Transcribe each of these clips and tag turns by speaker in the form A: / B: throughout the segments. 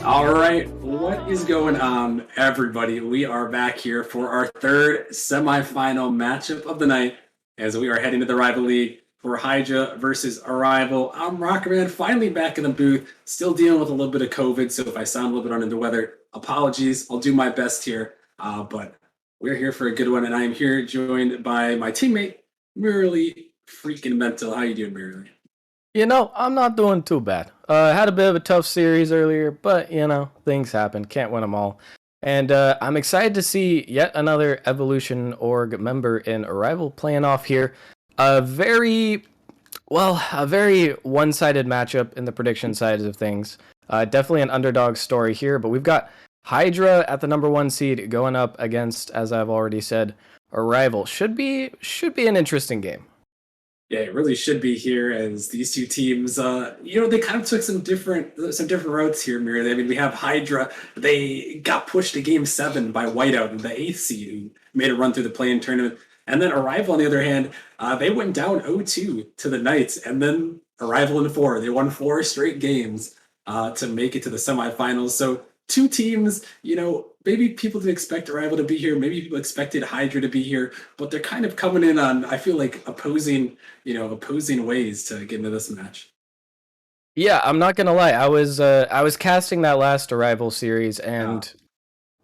A: All right, what is going on, everybody? We are back here for our third semifinal matchup of the night as we are heading to the rival league for Hydra versus Arrival. I'm Rockerman, finally back in the booth, still dealing with a little bit of COVID, so if I sound a little bit under the weather, apologies. I'll do my best here, but we're here for a good one, and I am here joined by my teammate, Murley freaking Mental. How you doing, Murley?
B: I'm not doing too bad. I had a bit of a tough series earlier, but things happen. Can't win them all. And I'm excited to see yet another Evolution org member in Arrival playing off here. A very, a very one-sided matchup in the prediction side of things. Definitely an underdog story here, but we've got Hydra at the number 1 seed going up against, as I've already said, Arrival. Should be an interesting game.
A: Yeah, it really should be here as these two teams, they kind of took some different routes here, Mira. I mean, we have Hydra. They got pushed to Game 7 by Whiteout, the 8th seed, who made a run through the play-in tournament. And then Arrival, on the other hand, they went down 0-2 to the Knights, and then Arrival in 4. They won 4 straight games to make it to the semifinals. So two teams, maybe people didn't expect Arrival to be here. Maybe people expected Hydra to be here, but they're kind of coming in on, I feel like, opposing ways to get into this match.
B: Yeah, I'm not gonna lie. I was casting that last Arrival series, and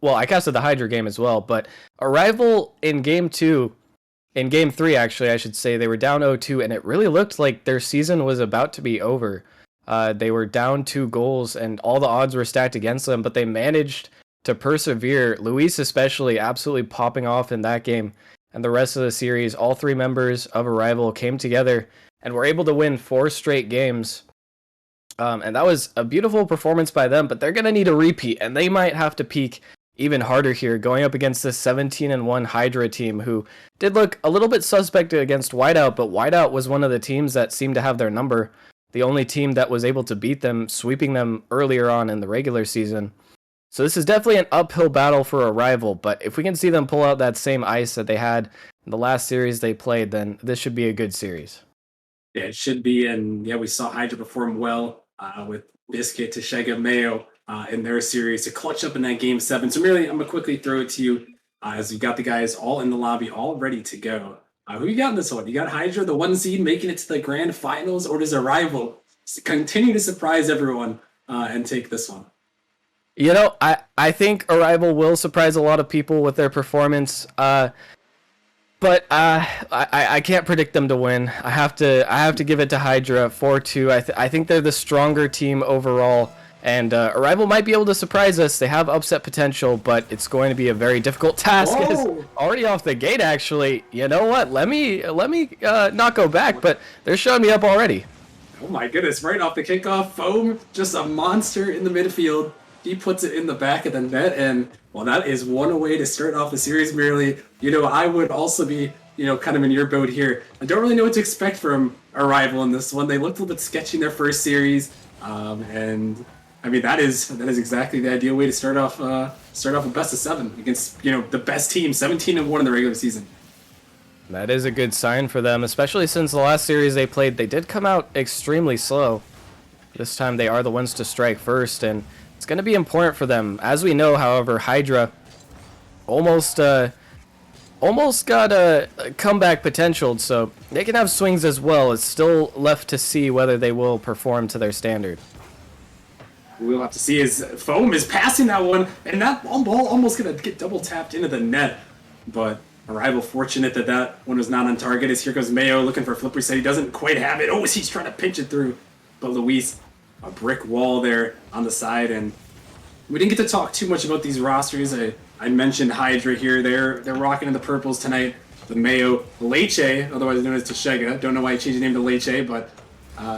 B: I casted the Hydra game as well. But Arrival in game 3, actually, I should say, they were down 0-2, and it really looked like their season was about to be over. They were down 2 goals, and all the odds were stacked against them, but they managed to persevere. Luis especially absolutely popping off in that game, and the rest of the series, all 3 members of Arrival came together and were able to win 4 straight games. And that was a beautiful performance by them, but they're going to need a repeat, and they might have to peak even harder here, going up against this 17-1 Hydra team, who did look a little bit suspect against Whiteout, but Whiteout was one of the teams that seemed to have their number. The only team that was able to beat them, sweeping them earlier on in the regular season. So this is definitely an uphill battle for Arrival, but if we can see them pull out that same ice that they had in the last series they played, then this should be a good series.
A: Yeah, it should be. And yeah, we saw Hydra perform well with Biscuit, Teshega, Mayo in their series to clutch up in that Game 7. So merely, I'm going to quickly throw it to you as we've got the guys all in the lobby, all ready to go. Who you got in this one? You got Hydra, the 1 seed, making it to the grand finals, or does Arrival continue to surprise everyone and take this one?
B: I think Arrival will surprise a lot of people with their performance, but I can't predict them to win. I have to give it to Hydra 4-2. I think they're the stronger team overall, and Arrival might be able to surprise us. They have upset potential, but it's going to be a very difficult task. Already off the gate, actually. You know what? Let me not go back, but they're showing me up already.
A: Oh my goodness! Right off the kickoff, Foam just a monster in the midfield. He puts it in the back of the net, and well, that is one way to start off the series. Merely, I would also be, kind of in your boat here. I don't really know what to expect from Arrival in this one. They looked a little bit sketchy in their first series, and I mean that is exactly the ideal way to start off a best of 7 against the best team, 17-1 in the regular season.
B: That is a good sign for them, especially since the last series they played, they did come out extremely slow. This time they are the ones to strike first, and it's going to be important for them. As we know, however, Hydra almost got a comeback potential, so they can have swings as well. It's still left to see whether they will perform to their standard.
A: We'll have to see as Foam is passing that one, and that ball almost going to get double tapped into the net, but Arrival fortunate that one was not on target, as here goes Mayo looking for a flip reset. He doesn't quite have it. Oh, he's trying to pinch it through, but Luis, a brick wall there on the side, and we didn't get to talk too much about these rosters. I mentioned Hydra here. They're rocking in the purples tonight. The Mayo Leche, otherwise known as Teshega. Don't know why he changed the name to Leche, but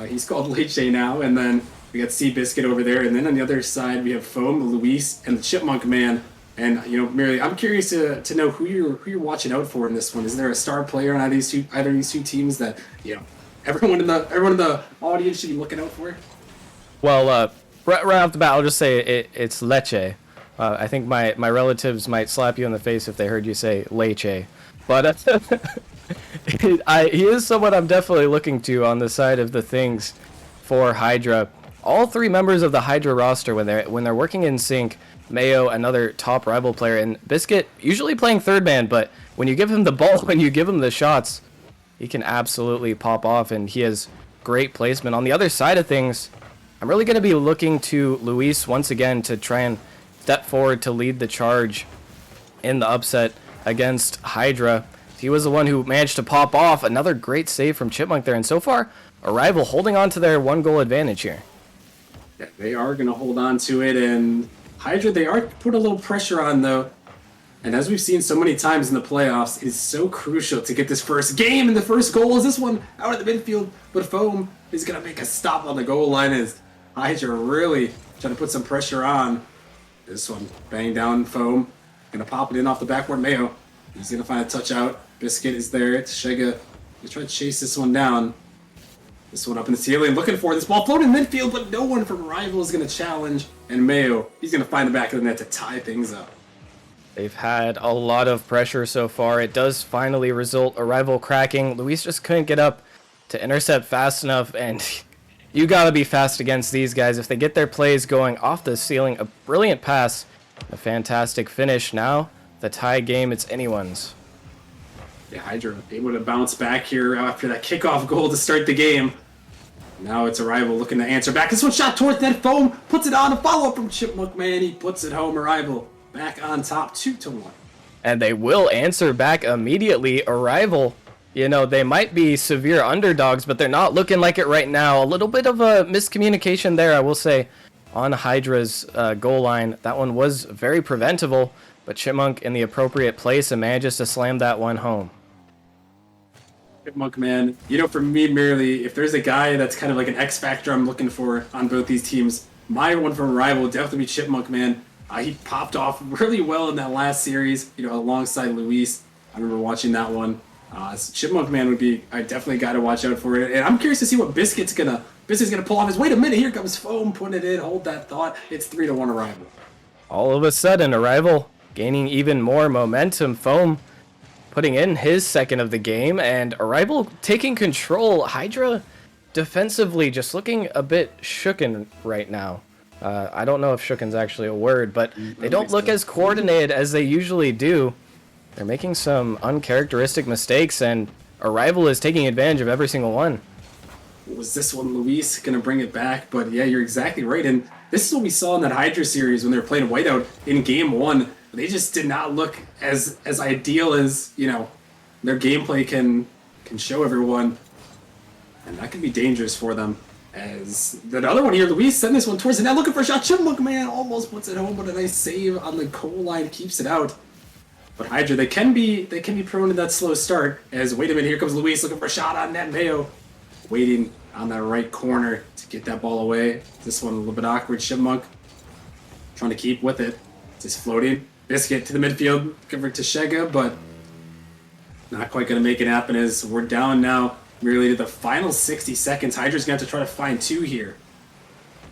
A: he's called Leche now. And then we got Seabiscuit over there, and then on the other side we have Foam, Luis, and the Chipmunk Man. And Mary, I'm curious to know who you're watching out for in this one. Is there a star player on either of these two teams that everyone in the audience should be looking out for?
B: Well, right off the bat, I'll just say it's Leche. I think my relatives might slap you in the face if they heard you say Leche. But he is someone I'm definitely looking to on the side of the things for Hydra. all three members of the Hydra roster, when they're working in sync, Mayo, another top rival player, and Biscuit usually playing third man, but when you give him the ball, when you give him the shots, he can absolutely pop off, and he has great placement. On the other side of things, I'm really going to be looking to Luis once again to try and step forward to lead the charge in the upset against Hydra. He was the one who managed to pop off. Another great save from Chipmunk there, and so far, Arrival holding on to their 1-goal advantage here.
A: Yeah, they are going to hold on to it, and Hydra, they are put a little pressure on, though. And as we've seen so many times in the playoffs, it's so crucial to get this first game, and the first goal is this one out of the midfield. But Foam is going to make a stop on the goal line as Hydra really trying to put some pressure on. This one, bang down Foam. Going to pop it in off the backboard. Mayo, he's going to find a touch out. Biscuit is there. It's Shega. They try to chase this one down. This one up in the ceiling, looking for this ball floating in midfield, but no one from Rival is going to challenge. And Mayo, he's going to find the back of the net to tie things up.
B: They've had a lot of pressure so far. It does finally result Arrival cracking. Luis just couldn't get up to intercept fast enough, and you gotta be fast against these guys. If they get their plays going off the ceiling, a brilliant pass, a fantastic finish. Now, the tie game, it's anyone's.
A: Yeah, Hydra able to bounce back here after that kickoff goal to start the game. Now it's Arrival looking to answer back. This one shot towards net. Foam puts it on. A follow-up from Chipmunk, man. He puts it home. Arrival back on top, 2-1.
B: And they will answer back immediately. Arrival, you know, they might be severe underdogs, but they're not looking like it right now. A little bit of a miscommunication there, I will say, on Hydra's goal line. That one was very preventable, but Chipmunk in the appropriate place and manages to slam that one home.
A: Chipmunk, man, you know, for me, merely, if there's a guy that's kind of like an X factor I'm looking for on both these teams, my one from Arrival would definitely be Chipmunk, man. He popped off really well in that last series, you know, alongside Luis. I remember watching that one. So Chipmunk, man, would be definitely a guy to watch out for it. And I'm curious to see what Biscuit's gonna pull off. Wait a minute, here comes Foam, putting it in. Hold that thought. It's 3-1 Arrival.
B: All of a sudden, Arrival gaining even more momentum. Foam putting in his second of the game, and Arrival taking control. Hydra defensively just looking a bit shooken right now. I don't know if shooken's actually a word, but they don't look as coordinated as they usually do. They're making some uncharacteristic mistakes, and Arrival is taking advantage of every single one.
A: Was this one Luis going to bring it back? But yeah, you're exactly right. And this is what we saw in that Hydra series when they were playing Whiteout in Game 1. They just did not look as ideal as, you know, their gameplay can show everyone. And that could be dangerous for them. As that other one here, Luis sent this one towards the net, looking for a shot. Chipmunk, man, almost puts it home, but a nice save on the goal line keeps it out. But Hydra, they can be prone to that slow start. As wait a minute, here comes Luis looking for a shot on net. Mayo waiting on that right corner to get that ball away. This one a little bit awkward. Chipmunk trying to keep with it, just floating. Biscuit to the midfield, covered to Shega, but not quite going to make it happen. As we're down now, merely to the final 60 seconds. Hydra's going to have to try to find 2 here.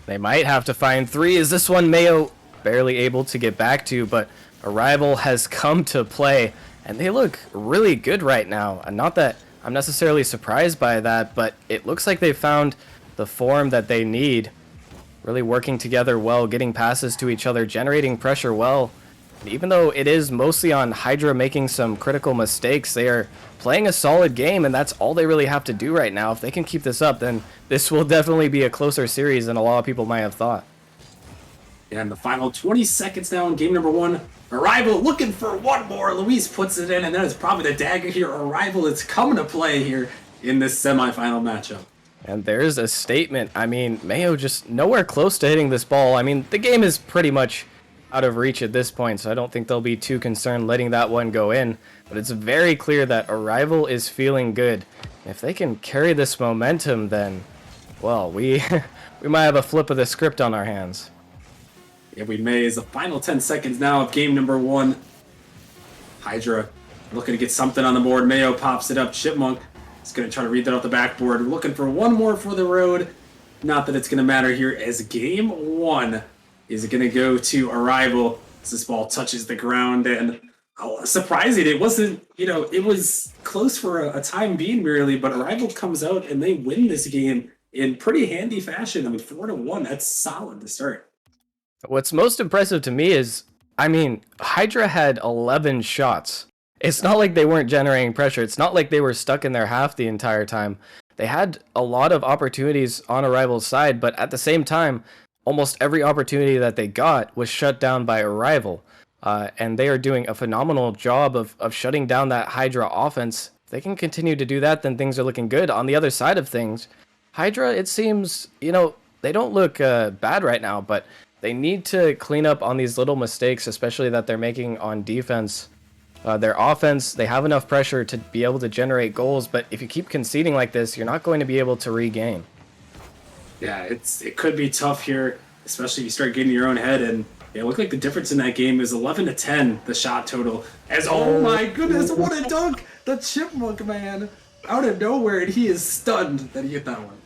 B: They might have to find 3. Is this one Mayo barely able to get back to, but Arrival has come to play, and they look really good right now. And not that I'm necessarily surprised by that, but it looks like they found the form that they need. Really working together well, getting passes to each other, generating pressure well. And even though it is mostly on Hydra making some critical mistakes, they are playing a solid game, and that's all they really have to do right now. If they can keep this up, then this will definitely be a closer series than a lot of people might have thought.
A: And the final 20 seconds now in game number 1. Arrival looking for one more. Luis puts it in, and that is probably the dagger here. Arrival is coming to play here in this semifinal matchup.
B: And there's a statement. I mean, Mayo just nowhere close to hitting this ball. I mean, the game is pretty much out of reach at this point, so I don't think they'll be too concerned letting that one go in. But it's very clear that Arrival is feeling good. If they can carry this momentum, then, well, we might have a flip of the script on our hands.
A: Yeah, we may. Is the final 10 seconds now of game number 1. Hydra looking to get something on the board. Mayo pops it up. Chipmunk is going to try to read that off the backboard. Looking for one more for the road. Not that it's going to matter here, as game 1 is going to go to Arrival as this ball touches the ground. And surprising, it wasn't, you know, it was close for a time being merely, but Arrival comes out and they win this game in pretty handy fashion. I mean, 4-1, that's solid to start.
B: What's most impressive to me is, I mean, Hydra had 11 shots. It's not like they weren't generating pressure. It's not like they were stuck in their half the entire time. They had a lot of opportunities on Arrival's side, but at the same time, almost every opportunity that they got was shut down by Arrival. And they are doing a phenomenal job of shutting down that Hydra offense. If they can continue to do that, then things are looking good. On the other side of things, Hydra, it seems, they don't look bad right now, but they need to clean up on these little mistakes, especially that they're making on defense. Their offense, they have enough pressure to be able to generate goals, but if you keep conceding like this, you're not going to be able to regain.
A: Yeah, it could be tough here, especially if you start getting in your own head. And it looked like the difference in that game is 11-10, the shot total. Oh my goodness, what a dunk! The Chipmunk man out of nowhere, and he is stunned that he hit that one.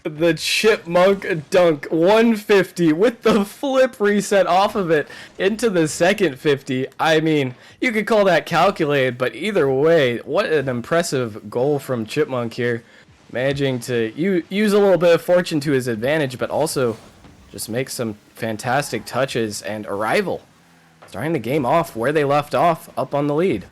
B: The Chipmunk dunk, 150 with the flip reset off of it into the second 50. I mean, you could call that calculated, but either way, what an impressive goal from Chipmunk here. Managing to use a little bit of fortune to his advantage, but also just make some fantastic touches, and Arrival starting the game off where they left off, up on the lead.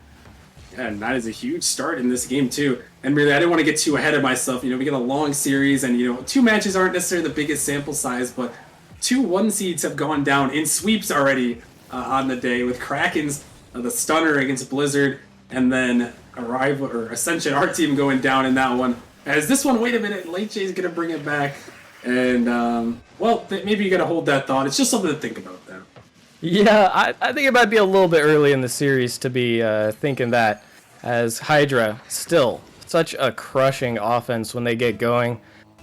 A: Yeah, and that is a huge start in this game too. And really, I didn't want to get too ahead of myself. We get a long series, and 2 matches aren't necessarily the biggest sample size, but 2 1 seeds have gone down in sweeps already on the day, with Krakens, the stunner against Blizzard, and then Arrival or Ascension, our team, going down in that one. As this one, wait a minute, Late J's gonna bring it back, and maybe you gotta hold that thought. It's just something to think about there.
B: Yeah, I think it might be a little bit early in the series to be thinking that, as Hydra still such a crushing offense when they get going.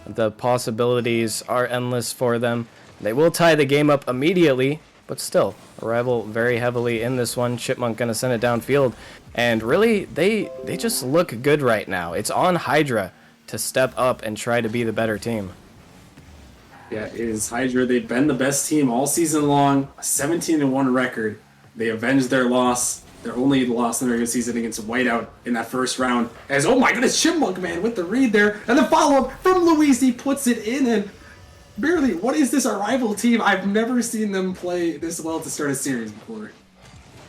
B: The possibilities are endless for them. They will tie the game up immediately, but still, Arrival very heavily in this one. Chipmunk gonna send it downfield, and really, they just look good right now. It's on Hydra to step up and try to be the better team.
A: Yeah, it is Hydra. They've been the best team all season long. A 17-1 record. They avenged their loss. Their only loss in the regular season against Whiteout in that first round. As, oh my goodness, Chipmunk man with the read there. And the follow-up from Luis. He puts it in, and barely, what is this Arrival team? I've never seen them play this well to start a series before.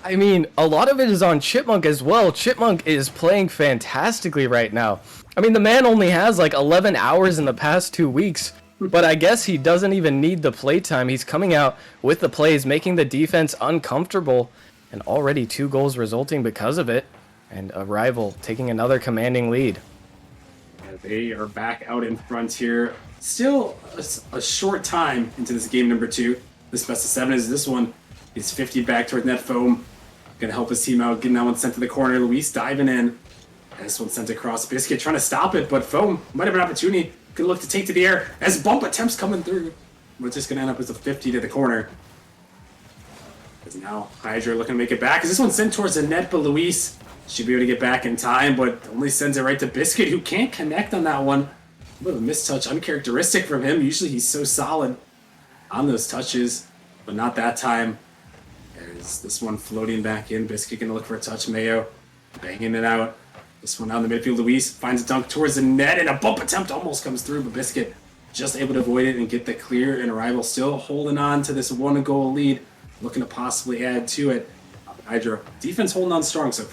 B: I mean, a lot of it is on Chipmunk as well. Chipmunk is playing fantastically right now. I mean, the man only has like 11 hours in the past 2 weeks. But I guess he doesn't even need the playtime. He's coming out with the plays, making the defense uncomfortable, and already 2 goals resulting because of it, and Arrival taking another commanding lead.
A: Yeah, they are back out in front here. Still a short time into this game number 2. This best of 7 is this one. He's 50 back toward net. Foam gonna help his team out, getting that one sent to the corner. Luis diving in. And this one sent across. Biscuit trying to stop it, but Foam might have an opportunity. Good look to take to the air as bump attempts coming through. But it's just going to end up as a 50 to the corner. Because now Hydra looking to make it back. As this one sent towards the net, but Luis should be able to get back in time, but only sends it right to Biscuit, who can't connect on that one. A bit of a mistouch, uncharacteristic from him. Usually he's so solid on those touches, but not that time. There's this one floating back in. Biscuit going to look for a touch. Mayo banging it out. This one down the midfield, Luis finds a dunk towards the net, and a bump attempt almost comes through, but Biscuit just able to avoid it and get the clear, and Arrival still holding on to this 1-goal lead, looking to possibly add to it. Hydra defense holding on strong so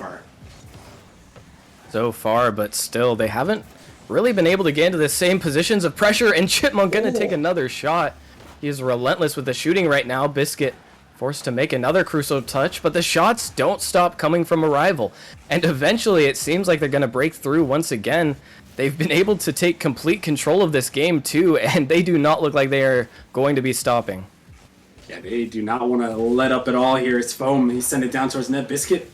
A: far.
B: But still, they haven't really been able to get into the same positions of pressure, and Chipmunk gonna take another shot. He is relentless with the shooting right now. Biscuit forced to make another crucial touch, but the shots don't stop coming from Arrival. And eventually it seems like they're going to break through once again. They've been able to take complete control of this game too, and they do not look like they are going to be stopping.
A: Yeah, they do not want to let up at all here. It's Foam. He sent it down towards net. Biscuit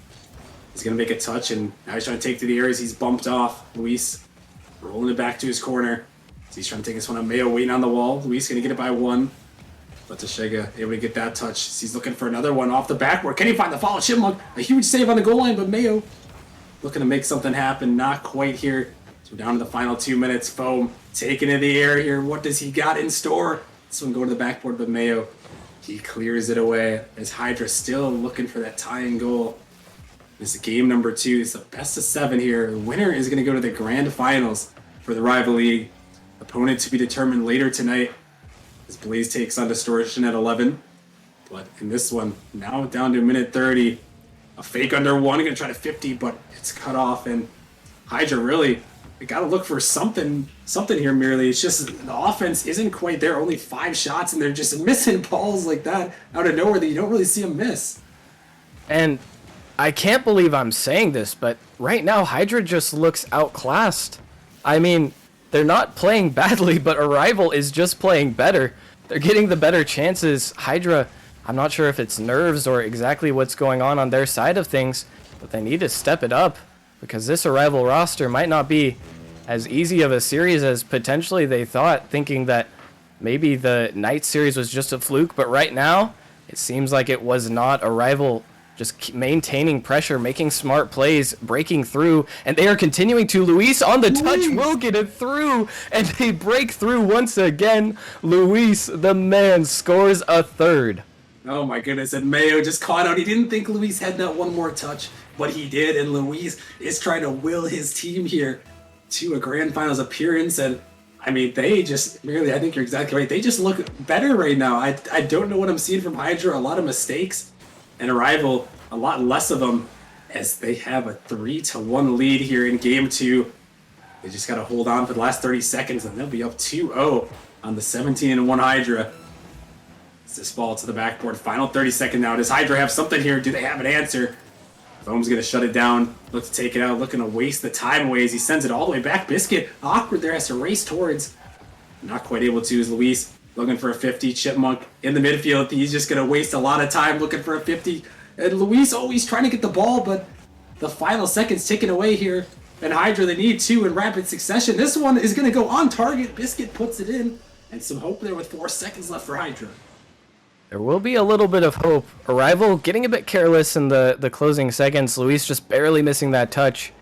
A: is going to make a touch, and now he's trying to take to the areas. He's bumped off. Luis rolling it back to his corner. So he's trying to take this one on. Mayo waiting on the wall. Luis going to get it by 1. But Tashega able to get that touch. He's looking for another one off the backboard. Can he find the follow? Chipmunk, a huge save on the goal line, but Mayo looking to make something happen. Not quite here. So we're down to the final 2 minutes. Foam taking in the air here. What does he got in store? This one going to the backboard, but Mayo, he clears it away as Hydra still looking for that tying goal. This is game number 2. It's the best of 7 here. The winner is going to go to the grand finals for the Rival League. Opponent to be determined later tonight as Blaze takes on Distortion at 11. But in this one, now down to minute 30. A fake under one, gonna try to 50, but it's cut off. And Hydra really, we gotta look for something here merely. It's just the offense isn't quite there. Only 5 shots, and they're just missing balls like that out of nowhere that you don't really see them miss.
B: And I can't believe I'm saying this, but right now Hydra just looks outclassed. I mean, they're not playing badly, but Arrival is just playing better. They're getting the better chances. Hydra, I'm not sure if it's nerves or exactly what's going on their side of things, but they need to step it up because this Arrival roster might not be as easy of a series as potentially they thought, thinking that maybe the Night series was just a fluke, but right now it seems like it was not. Arrival just maintaining pressure, making smart plays, breaking through, and they are continuing to. Luis on the touch will get it through, and they break through once again. Luis, the man, scores a third.
A: Oh my goodness, and Mayo just caught out. He didn't think Luis had that one more touch, but he did, and Luis is trying to will his team here to a Grand Finals appearance, and I mean, they just really, I think you're exactly right, they just look better right now. I don't know what I'm seeing from Hydra, a lot of mistakes, and Arrival, a lot less of them, as they have a 3-1 lead here in Game 2. They just got to hold on for the last 30 seconds, and they'll be up 2-0 on the 17-1 Hydra. This ball to the backboard. Final 30 second now. Does Hydra have something here? Do they have an answer? Foam's going to shut it down. Look to take it out. Looking to waste the time away as he sends it all the way back. Biscuit, awkward there, has to race towards. Not quite able to is Luis. Looking for a 50. Chipmunk in the midfield. He's just going to waste a lot of time looking for a 50. And Luis always trying to get the ball, but the final seconds ticking away here. And Hydra, they need 2 in rapid succession. This one is going to go on target. Biscuit puts it in. And some hope there with 4 seconds left for Hydra.
B: There will be a little bit of hope. Arrival getting a bit careless in the closing seconds. Luis just barely missing that touch.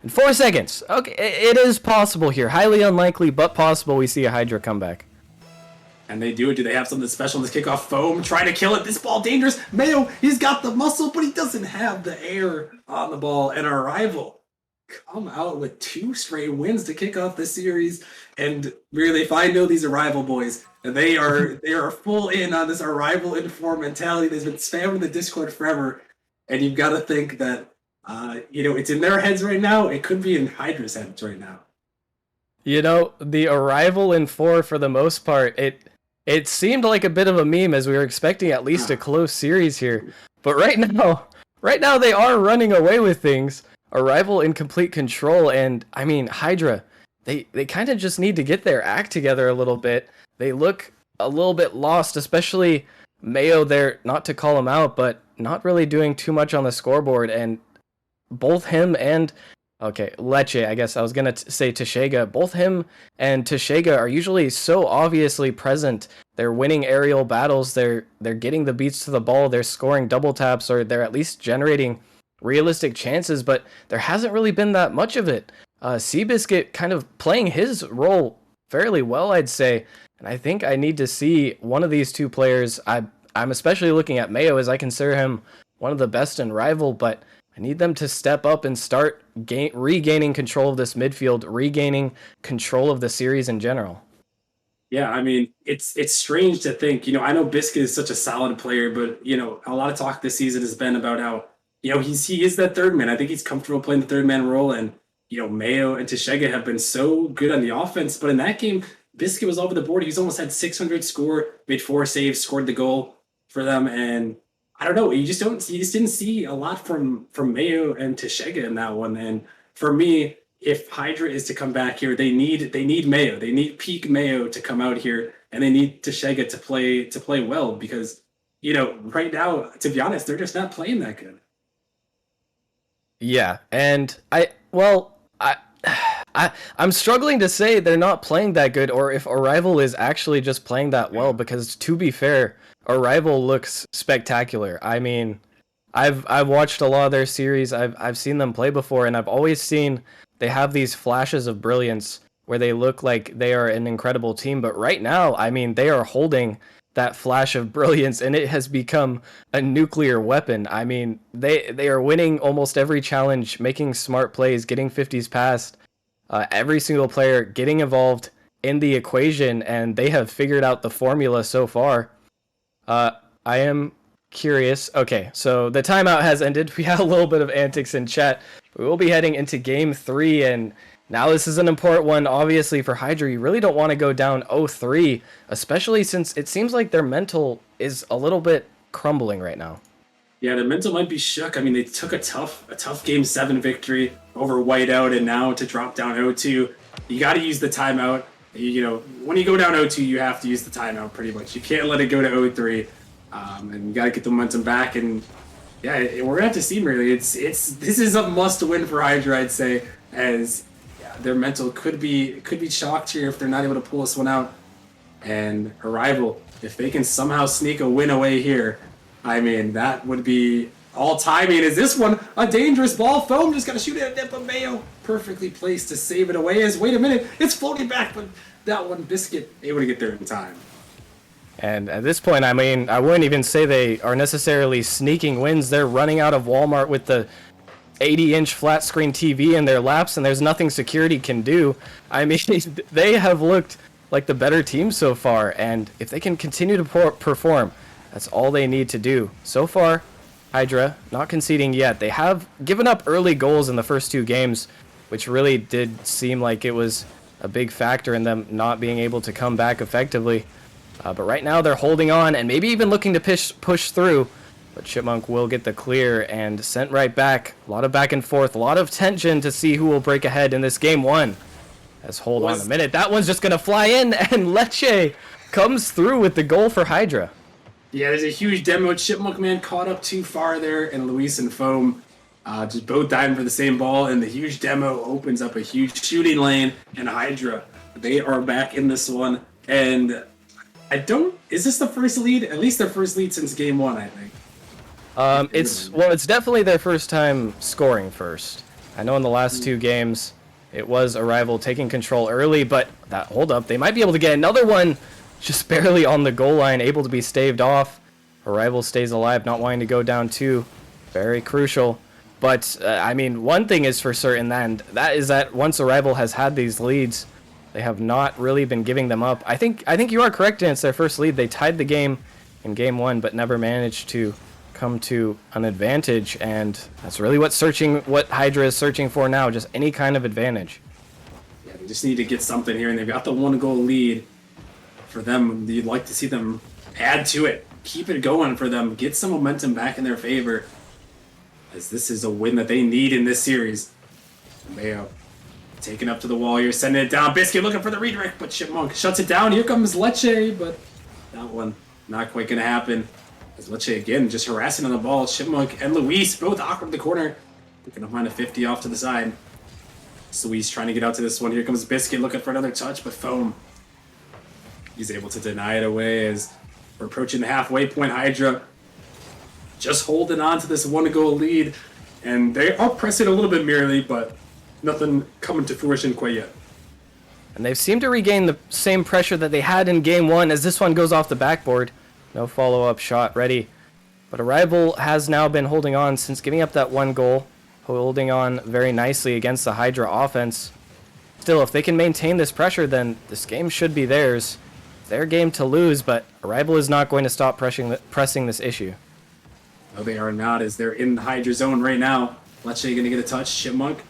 B: In 4 seconds. Okay, it is possible here. Highly unlikely, but possible we see a Hydra comeback.
A: And they do it. Do they have something special in this kickoff? Foam trying to kill it. This ball dangerous. Mayo, he's got the muscle, but he doesn't have the air on the ball. And Arrival come out with 2 straight wins to kick off the series. And really, if I know these Arrival boys, they are full in on this Arrival inform mentality. They've been spamming the Discord forever. And you've got to think that, it's in their heads right now. It could be in Hydra's heads right now.
B: You know, the Arrival in 4, for the most part, it seemed like a bit of a meme as we were expecting at least a close series here. But right now they are running away with things. Arrival in complete control, and I mean, Hydra, they kind of just need to get their act together a little bit. They look a little bit lost, especially Mayo there, not to call him out, but not really doing too much on the scoreboard, and both him and Leche, I guess I was going to say Teshega. Both him and Teshega are usually so obviously present. They're winning aerial battles. They're getting the beats to the ball. They're scoring double taps, or they're at least generating realistic chances, but there hasn't really been that much of it. Seabiscuit kind of playing his role fairly well, I'd say. And I think I need to see one of these 2 players. I'm especially looking at Mayo, as I consider him one of the best in Rival, but I need them to step up and start regaining control of this midfield, regaining control of the series in general.
A: Yeah, I mean, it's strange to think, I know Biscuit is such a solid player, but, a lot of talk this season has been about how, he is that third man. I think he's comfortable playing the third man role, and, Mayo and Teshega have been so good on the offense, but in that game, Biscuit was over the board. He's almost had 600 score, made 4 saves, scored the goal for them, and I don't know. You just didn't see a lot from Mayo and Teshega in that one. And for me, if Hydra is to come back here, they need Mayo. They need peak Mayo to come out here, and they need Teshega to play well, because right now, to be honest, they're just not playing that good.
B: Yeah, and I'm struggling to say they're not playing that good, or if Arrival is actually just playing that well, because to be fair, Arrival looks spectacular. I mean, I've watched a lot of their series. I've seen them play before, and I've always seen they have these flashes of brilliance where they look like they are an incredible team. But right now, I mean, they are holding that flash of brilliance, and it has become a nuclear weapon. I mean, they are winning almost every challenge, making smart plays, getting 50s past. Every single player getting involved, in the equation, and they have figured out the formula so far. I am curious. Okay, so the timeout has ended. We had a little bit of antics in chat. We will be heading into game 3, and now this is an important one, obviously, for Hydra. You really don't want to go down 0-3, especially since it seems like their mental is a little bit crumbling right now.
A: Yeah, the mental might be shook. I mean, they took a tough Game 7 victory over Whiteout, and now to drop down 0-2, you got to use the timeout. You know, when you go down 0-2, you have to use the timeout pretty much. You can't let it go to 0-3, and you got to get the momentum back. And yeah, we're gonna have to see. Really, this is a must-win for Hydra, I'd say, as their mental could be shocked here if they're not able to pull this one out. And Arrival, if they can somehow sneak a win away here, I mean, that would be all timing. Is this one a dangerous ball? Foam just got to shoot it at net, but Mayo perfectly placed to save it away. As wait a minute, it's floating back, but that one Biscuit able to get there in time.
B: And at this point, I mean, I wouldn't even say they are necessarily sneaking wins. They're running out of Walmart with the 80-inch flat screen TV in their laps, and there's nothing security can do. I mean, they have looked like the better team so far, and if they can continue to perform, that's all they need to do. So far, Hydra not conceding yet. They have given up early goals in the first 2 games, which really did seem like it was a big factor in them not being able to come back effectively. But right now they're holding on and maybe even looking to push through. But Chipmunk will get the clear and sent right back. A lot of back and forth, a lot of tension to see who will break ahead in this game 1. As hold on a minute, that one's just going to fly in, and Leche comes through with the goal for Hydra.
A: Yeah, there's a huge demo. Chipmunk Man caught up too far there, and Luis and Foam just both diving for the same ball, and the huge demo opens up a huge shooting lane, and Hydra, they are back in this one. And is this the first lead? At least their first lead since game 1, I think.
B: It's definitely their first time scoring first. I know in the last 2 games, it was Arrival taking control early, but that hold up, they might be able to get another one just barely on the goal line, able to be staved off. Arrival stays alive, not wanting to go down 2. Very crucial. But, I mean, one thing is for certain, and that is that once Arrival has had these leads, they have not really been giving them up. I think you are correct, Dan. It's their first lead. They tied the game in game 1, but never managed to come to an advantage, and that's really what Hydra is searching for now, just any kind of advantage.
A: Yeah, they just need to get something here, and they've got the 1-goal lead. For them, you'd like to see them add to it, keep it going for them, get some momentum back in their favor, as this is a win that they need in this series. Mayo taking up to the wall here, sending it down. Biscuit looking for the redirect, but Chipmunk shuts it down. Here comes Leche, but that one not quite going to happen. As Leche again just harassing on the ball. Chipmunk and Luis both awkward in the corner. They're going to find a 50 off to the side. Luis trying to get out to this one. Here comes Biscuit looking for another touch, but Foam, he's able to deny it away as we're approaching the halfway point. Hydra just holding on to this 1-goal lead, and they are pressing a little bit merely, but nothing coming to fruition quite yet.
B: And they've seemed to regain the same pressure that they had in game 1 as this one goes off the backboard. No follow-up shot ready. But Arrival has now been holding on since giving up that 1 goal, holding on very nicely against the Hydra offense. Still, if they can maintain this pressure, then this game should be theirs. Their game to lose, but Arrival is not going to stop pressing this issue.
A: No, they are not, as they're in the Hydra zone right now. Leche going to get a touch. Chipmunk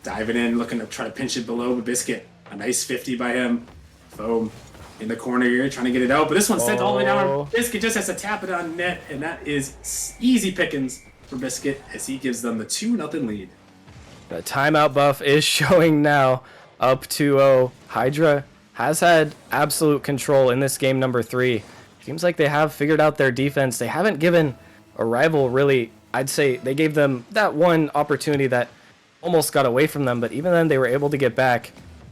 A: diving in, looking to try to pinch it below, but Biscuit, a nice 50 by him. Foam in the corner here, trying to get it out, but this one's sent all the way down. Biscuit just has to tap it on net, and that is easy pickings for Biscuit as he gives them the 2-0 lead.
B: The timeout buff is showing now, up 2-0. Hydra has had absolute control in this game number 3. Seems like they have figured out their defense. They haven't given Arrival really, I'd say they gave them that one opportunity that almost got away from them, but even then they were able to get back.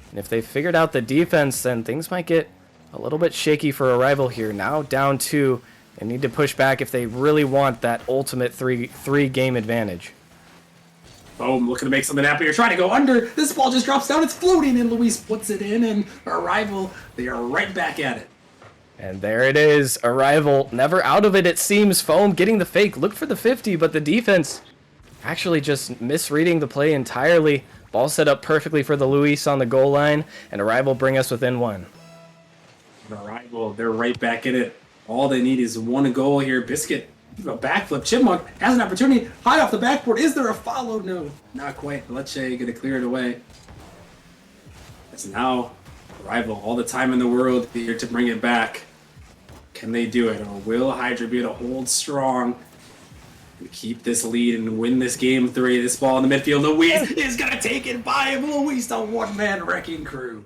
B: And if they figured out the defense, then things might get a little bit shaky for Arrival here. Now down 2, they need to push back if they really want that ultimate three game advantage.
A: Boom, looking to make something happen. You're trying to go under. This ball just drops down. It's floating, and Luis puts it in, and Arrival, they are right back at it.
B: And there it is. Arrival never out of it, it seems. Foam getting the fake. Looked for the 50, but the defense actually just misreading the play entirely. Ball set up perfectly for the Luis on the goal line, and Arrival bring us within 1.
A: Arrival, they're right back in it. All they need is 1 goal here. Biscuit, a backflip. Chipmunk has an opportunity. High off the backboard. Is there a follow? No, not quite. Leche gonna clear it away. It's now Arrival, all the time in the world here to bring it back. Can they do it? Or will Hydra be able to hold strong and keep this lead and win this game 3? This ball in the midfield. Luis is gonna take it by him. Luis, the one-man wrecking crew.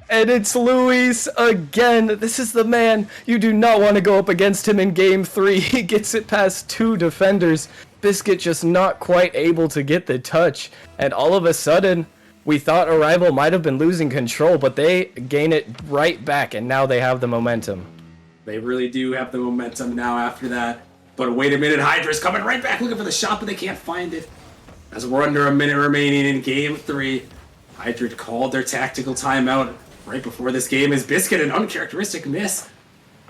B: And it's Luis again. This is the man. You do not want to go up against him in game 3. He gets it past 2 defenders. Biscuit just not quite able to get the touch. And all of a sudden, we thought Arrival might have been losing control, but they gain it right back, and now they have the momentum.
A: They really do have the momentum now after that. But wait a minute, Hydra's coming right back looking for the shot, but they can't find it. As we're under a minute remaining in game 3, Hydra called their tactical timeout right before this game. Is Biscuit an uncharacteristic miss?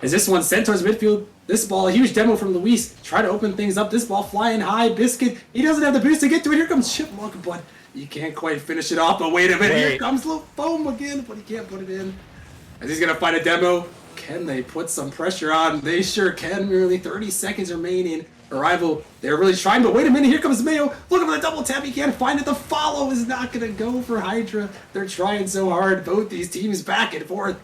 A: As this one sent towards midfield, this ball, a huge demo from Luis. Try to open things up. This ball flying high. Biscuit, he doesn't have the boost to get to it. Here comes Chipmunk, but he can't quite finish it off. But wait a minute, here comes Foam again, but he can't put it in. As he's going to find a demo. Can they put some pressure on? They sure can. Merely 30 seconds remaining. Arrival, they're really trying, but wait a minute, here comes Mayo. Looking for the double tap, he can't find it. The follow is not going to go for Hydra. They're trying so hard. Both these teams back and forth.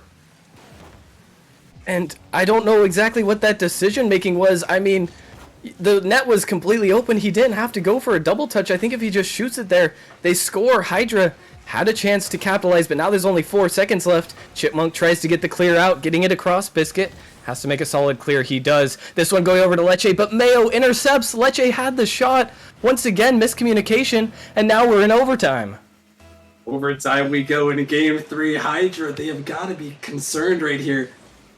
B: And I don't know exactly what that decision making was. I mean, the net was completely open. He didn't have to go for a double touch. I think if he just shoots it there, they score. Hydra had a chance to capitalize, but now there's only 4 seconds left. Chipmunk tries to get the clear out, getting it across. Biscuit has to make a solid clear. He does. This one going over to Leche, but Mayo intercepts. Leche had the shot. Once again, miscommunication, and now we're in overtime.
A: Overtime we go into game 3. Hydra, they have got to be concerned right here.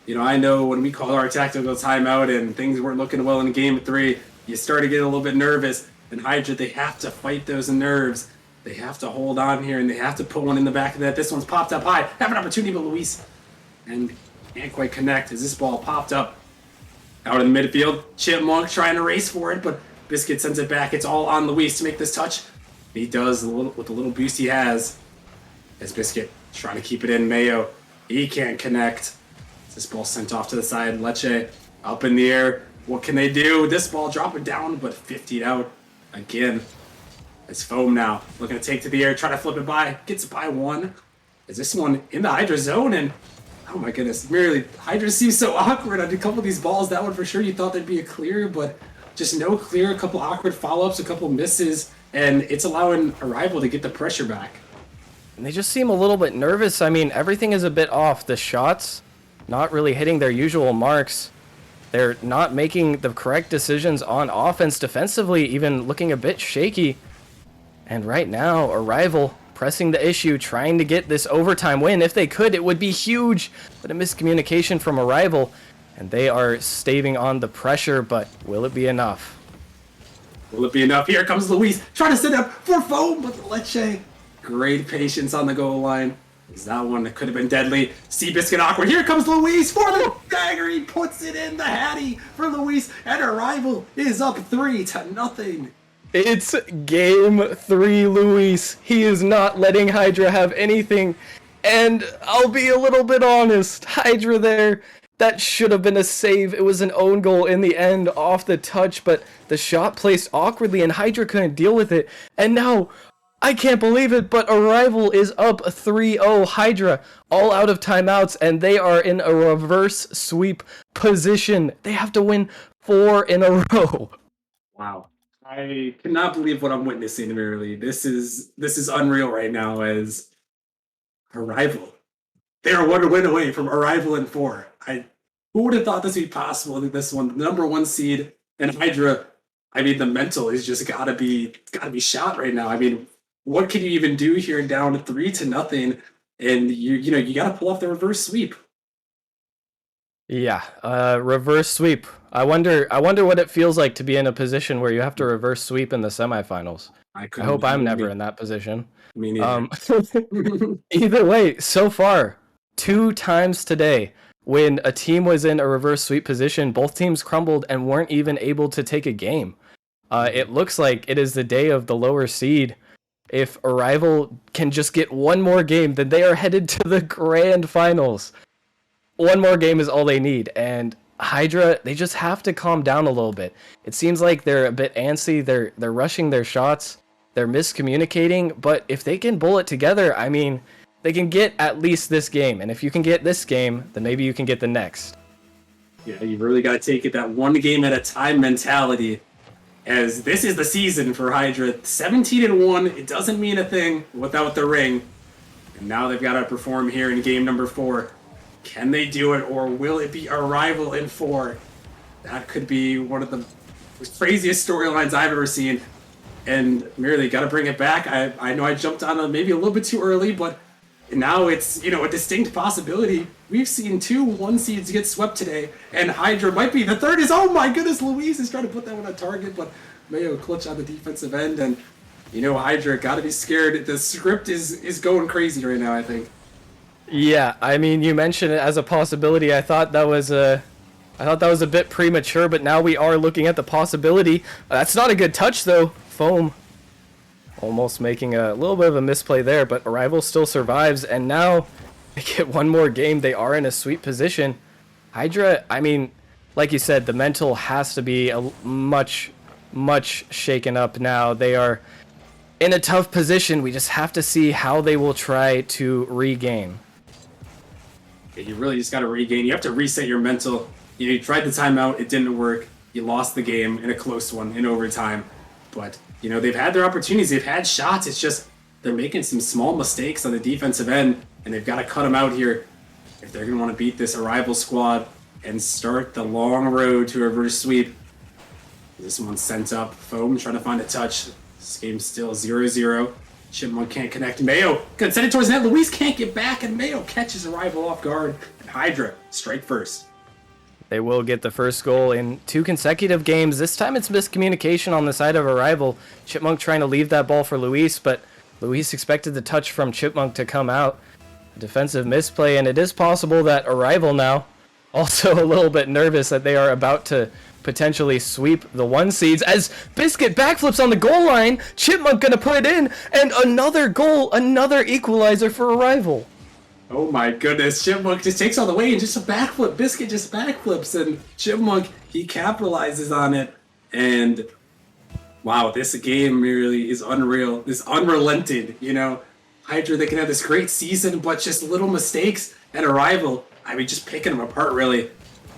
A: You know, I know when we call our tactical timeout and things weren't looking well in game 3, you start to get a little bit nervous. And Hydra, they have to fight those nerves. They have to hold on here, and they have to put one in the back of that. This one's popped up high. Have an opportunity, but Luis and can't quite connect as this ball popped up out in the midfield. Chipmunk trying to race for it, but Biscuit sends it back. It's all on Luis to make this touch. He does with the little boost he has. As Biscuit trying to keep it in. Mayo, he can't connect. This ball sent off to the side. Leche up in the air. What can they do? This ball dropping down, but 50'd out again. It's Foam now, looking to take to the air, try to flip it by, gets it by 1. Is this one in the Hydra zone? And oh my goodness, merely Hydra seems so awkward on a couple of these balls. That one for sure you thought there'd be a clear, but just no clear. A couple awkward follow-ups, a couple misses, and it's allowing Arrival to get the pressure back.
B: And they just seem a little bit nervous. I mean, everything is a bit off. The shots not really hitting their usual marks. They're not making the correct decisions on offense. Defensively, even looking a bit shaky. And right now, Arrival pressing the issue, trying to get this overtime win. If they could, it would be huge. But a miscommunication from Arrival, and they are staving on the pressure, but will it be enough?
A: Will it be enough? Here comes Luis, trying to set up for Foam, but Leche. Great patience on the goal line. That one that could have been deadly. Seabiscuit awkward. Here comes Luis for the dagger. He puts it in the Hattie for Luis, and Arrival is up 3-0.
B: It's game 3, Luis. He is not letting Hydra have anything. And I'll be a little bit honest. Hydra there, that should have been a save. It was an own goal in the end off the touch, but the shot placed awkwardly and Hydra couldn't deal with it. And now, I can't believe it, but Arrival is up 3-0. Hydra all out of timeouts, and they are in a reverse sweep position. They have to win 4 in a row.
A: Wow. I cannot believe what I'm witnessing, really. This is unreal right now as Arrival. They are 1 win away from Arrival in 4. Who would have thought this would be possible in this one? The #1 seed and Hydra. I mean, the mental is just gotta be shot right now. I mean, what can you even do here down 3-0? And you gotta pull off the reverse sweep.
B: Yeah, reverse sweep. I wonder what it feels like to be in a position where you have to reverse sweep in the semifinals. I hope I'm never in that position.
A: Me neither.
B: Either way, so far, 2 times today, when a team was in a reverse sweep position, both teams crumbled and weren't even able to take a game. It looks like it is the day of the lower seed. If Arrival can just get one more game, then they are headed to the grand finals. One more game is all they need, and Hydra, they just have to calm down a little bit. It seems like they're a bit antsy, they're rushing their shots, they're miscommunicating, but if they can pull it together, I mean, they can get at least this game, and if you can get this game, then maybe you can get the next.
A: Yeah, you really got to take it that one game at a time mentality, as this is the season for Hydra. 17-1, it doesn't mean a thing without the ring, and now they've got to perform here in game number 4. Can they do it, or will it be Arrival in 4? That could be one of the craziest storylines I've ever seen. And merely got to bring it back. I know I jumped on it maybe a little bit too early, but now it's, a distinct possibility. We've seen 2 1 seeds get swept today, and Hydra might be the third. Oh my goodness, Luis is trying to put that one on target, but Mayo clutch on the defensive end, and Hydra got to be scared. The script is going crazy right now, I think.
B: Yeah, I mean, you mentioned it as a possibility. I thought that was a bit premature, but now we are looking at the possibility. That's not a good touch, though. Foam almost making a little bit of a misplay there, but Arrival still survives, and now they get one more game. They are in a sweet position. Hydra, I mean, like you said, the mental has to be much shaken up now. They are in a tough position. We just have to see how they will try to regain.
A: You really just got to regain. You have to reset your mental. You tried the timeout, it didn't work. You lost the game in a close one in overtime. But, they've had their opportunities. They've had shots. It's just they're making some small mistakes on the defensive end, and they've got to cut them out here if they're going to want to beat this Arrival squad and start the long road to a reverse sweep. This one's sent up. Foam trying to find a touch. This game's still 0-0. Chipmunk can't connect. Mayo can send it towards net. Luis can't get back, and Mayo catches Arrival off guard. And Hydra strike first.
B: They will get the first goal in 2 consecutive games. This time it's miscommunication on the side of Arrival. Chipmunk trying to leave that ball for Luis, but Luis expected the touch from Chipmunk to come out. Defensive misplay, and it is possible that Arrival now also a little bit nervous that they are about to potentially sweep the 1 seeds as Biscuit backflips on the goal line. Chipmunk gonna put it in, and another goal, another equalizer for Arrival.
A: Oh my goodness, Chipmunk just takes all the way and just a backflip. Biscuit just backflips, and Chipmunk, he capitalizes on it. And wow, this game really is unreal. This unrelented, Hydra, they can have this great season, but just little mistakes at Arrival. I mean, just picking them apart, really.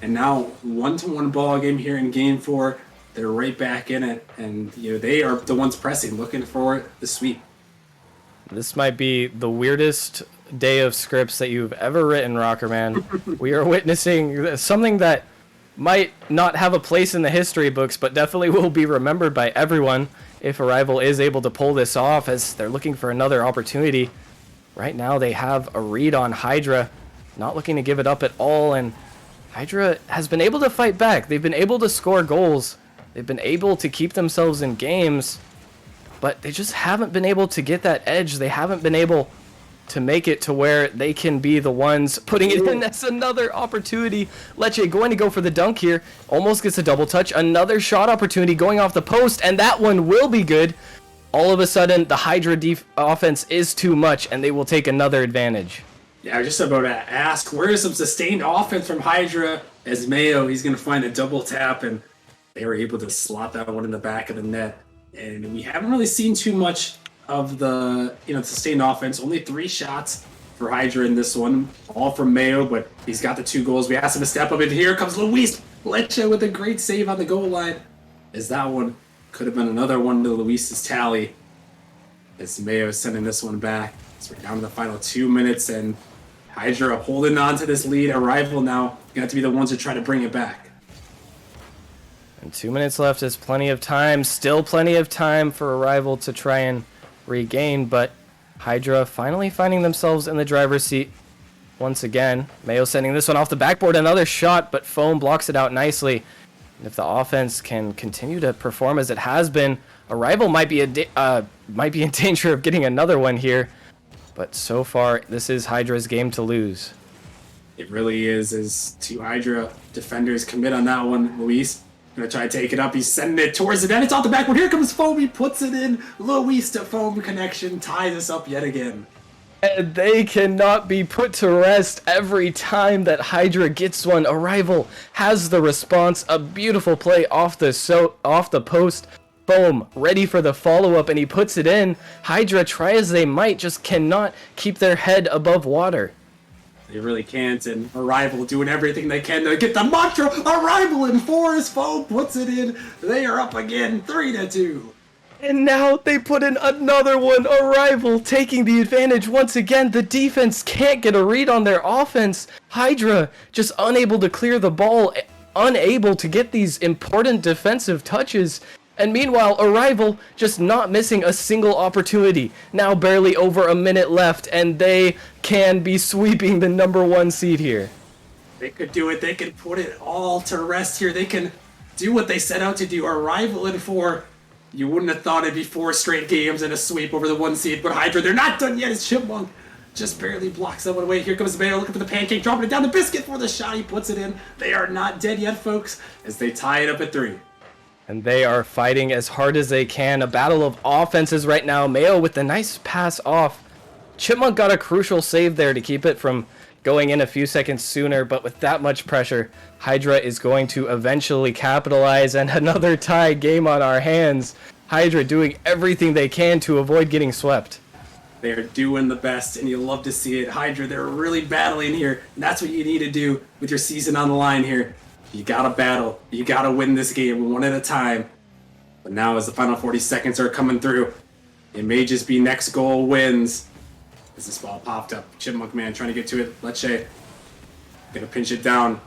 A: And now, 1-1 ball game here in game 4. They're right back in it, and they are the ones pressing, looking for the sweep.
B: This might be the weirdest day of scripts that you've ever written, Rocker Man. We are witnessing something that might not have a place in the history books, but definitely will be remembered by everyone if Arrival is able to pull this off, as they're looking for another opportunity. Right now, they have a read on Hydra, not looking to give it up at all, and Hydra has been able to fight back. They've been able to score goals. They've been able to keep themselves in games, but they just haven't been able to get that edge. They haven't been able to make it to where they can be the ones putting it in. That's another opportunity. Lecce going to go for the dunk here. Almost gets a double touch. Another shot opportunity going off the post, and that one will be good. All of a sudden, the Hydra offense is too much, and they will take another advantage.
A: Yeah, I was just about to ask, where is some sustained offense from Hydra? As Mayo, he's going to find a double tap, and they were able to slot that one in the back of the net. And we haven't really seen too much of the sustained offense. Only 3 shots for Hydra in this one, all from Mayo, but he's got the 2 goals. We asked him to step up, and here comes Luis Lecce with a great save on the goal line. As that one could have been another one to Luis's tally. As Mayo is sending this one back. So we're down to the final 2 minutes, and Hydra holding on to this lead. Arrival now going to have to be the ones to try to bring it back.
B: And 2 minutes left is plenty of time. Still plenty of time for Arrival to try and regain, but Hydra finally finding themselves in the driver's seat once again. Mayo sending this one off the backboard. Another shot, but Foam blocks it out nicely. And if the offense can continue to perform as it has been, Arrival might be in danger of getting another one here. But so far, this is Hydra's game to lose.
A: It really is. As 2 Hydra defenders commit on that one, Luis Gonna try to take it up. He's sending it towards the net. It's off the backboard. Here comes Foam. He puts it in. Luis to Foam connection. Ties us up yet again.
B: And they cannot be put to rest every time that Hydra gets one. Arrival has the response. A beautiful play off the post. Foam ready for the follow-up, and he puts it in. Hydra, try as they might, just cannot keep their head above water.
A: They really can't, and Arrival doing everything they can to get the mantra. Arrival in 4 as Foam puts it in. They are up again, 3-2.
B: And now they put in another one. Arrival taking the advantage once again. The defense can't get a read on their offense. Hydra just unable to clear the ball, unable to get these important defensive touches. And meanwhile, Arrival just not missing a single opportunity. Now barely over a minute left, and they can be sweeping the number 1 seed here.
A: They could do it. They could put it all to rest here. They can do what they set out to do. Arrival in 4. You wouldn't have thought it'd be 4 straight games and a sweep over the 1 seed, but Hydra, they're not done yet. As Chipmunk just barely blocks that one away. Here comes Mayo looking for the pancake, dropping it down the biscuit for the shot. He puts it in. They are not dead yet, folks, as they tie it up at 3.
B: And they are fighting as hard as they can. A battle of offenses right now. Mayo with the nice pass off. Chipmunk got a crucial save there to keep it from going in a few seconds sooner, but with that much pressure, Hydra is going to eventually capitalize, and another tie game on our hands. Hydra doing everything they can to avoid getting swept.
A: They're doing the best, and you love to see it. Hydra, they're really battling here, and that's what you need to do with your season on the line here. You gotta battle. You gotta win this game one at a time. But now as the final 40 seconds are coming through, it may just be next goal wins. As this ball popped up, Chipmunk man trying to get to it. Lecce gonna pinch it down.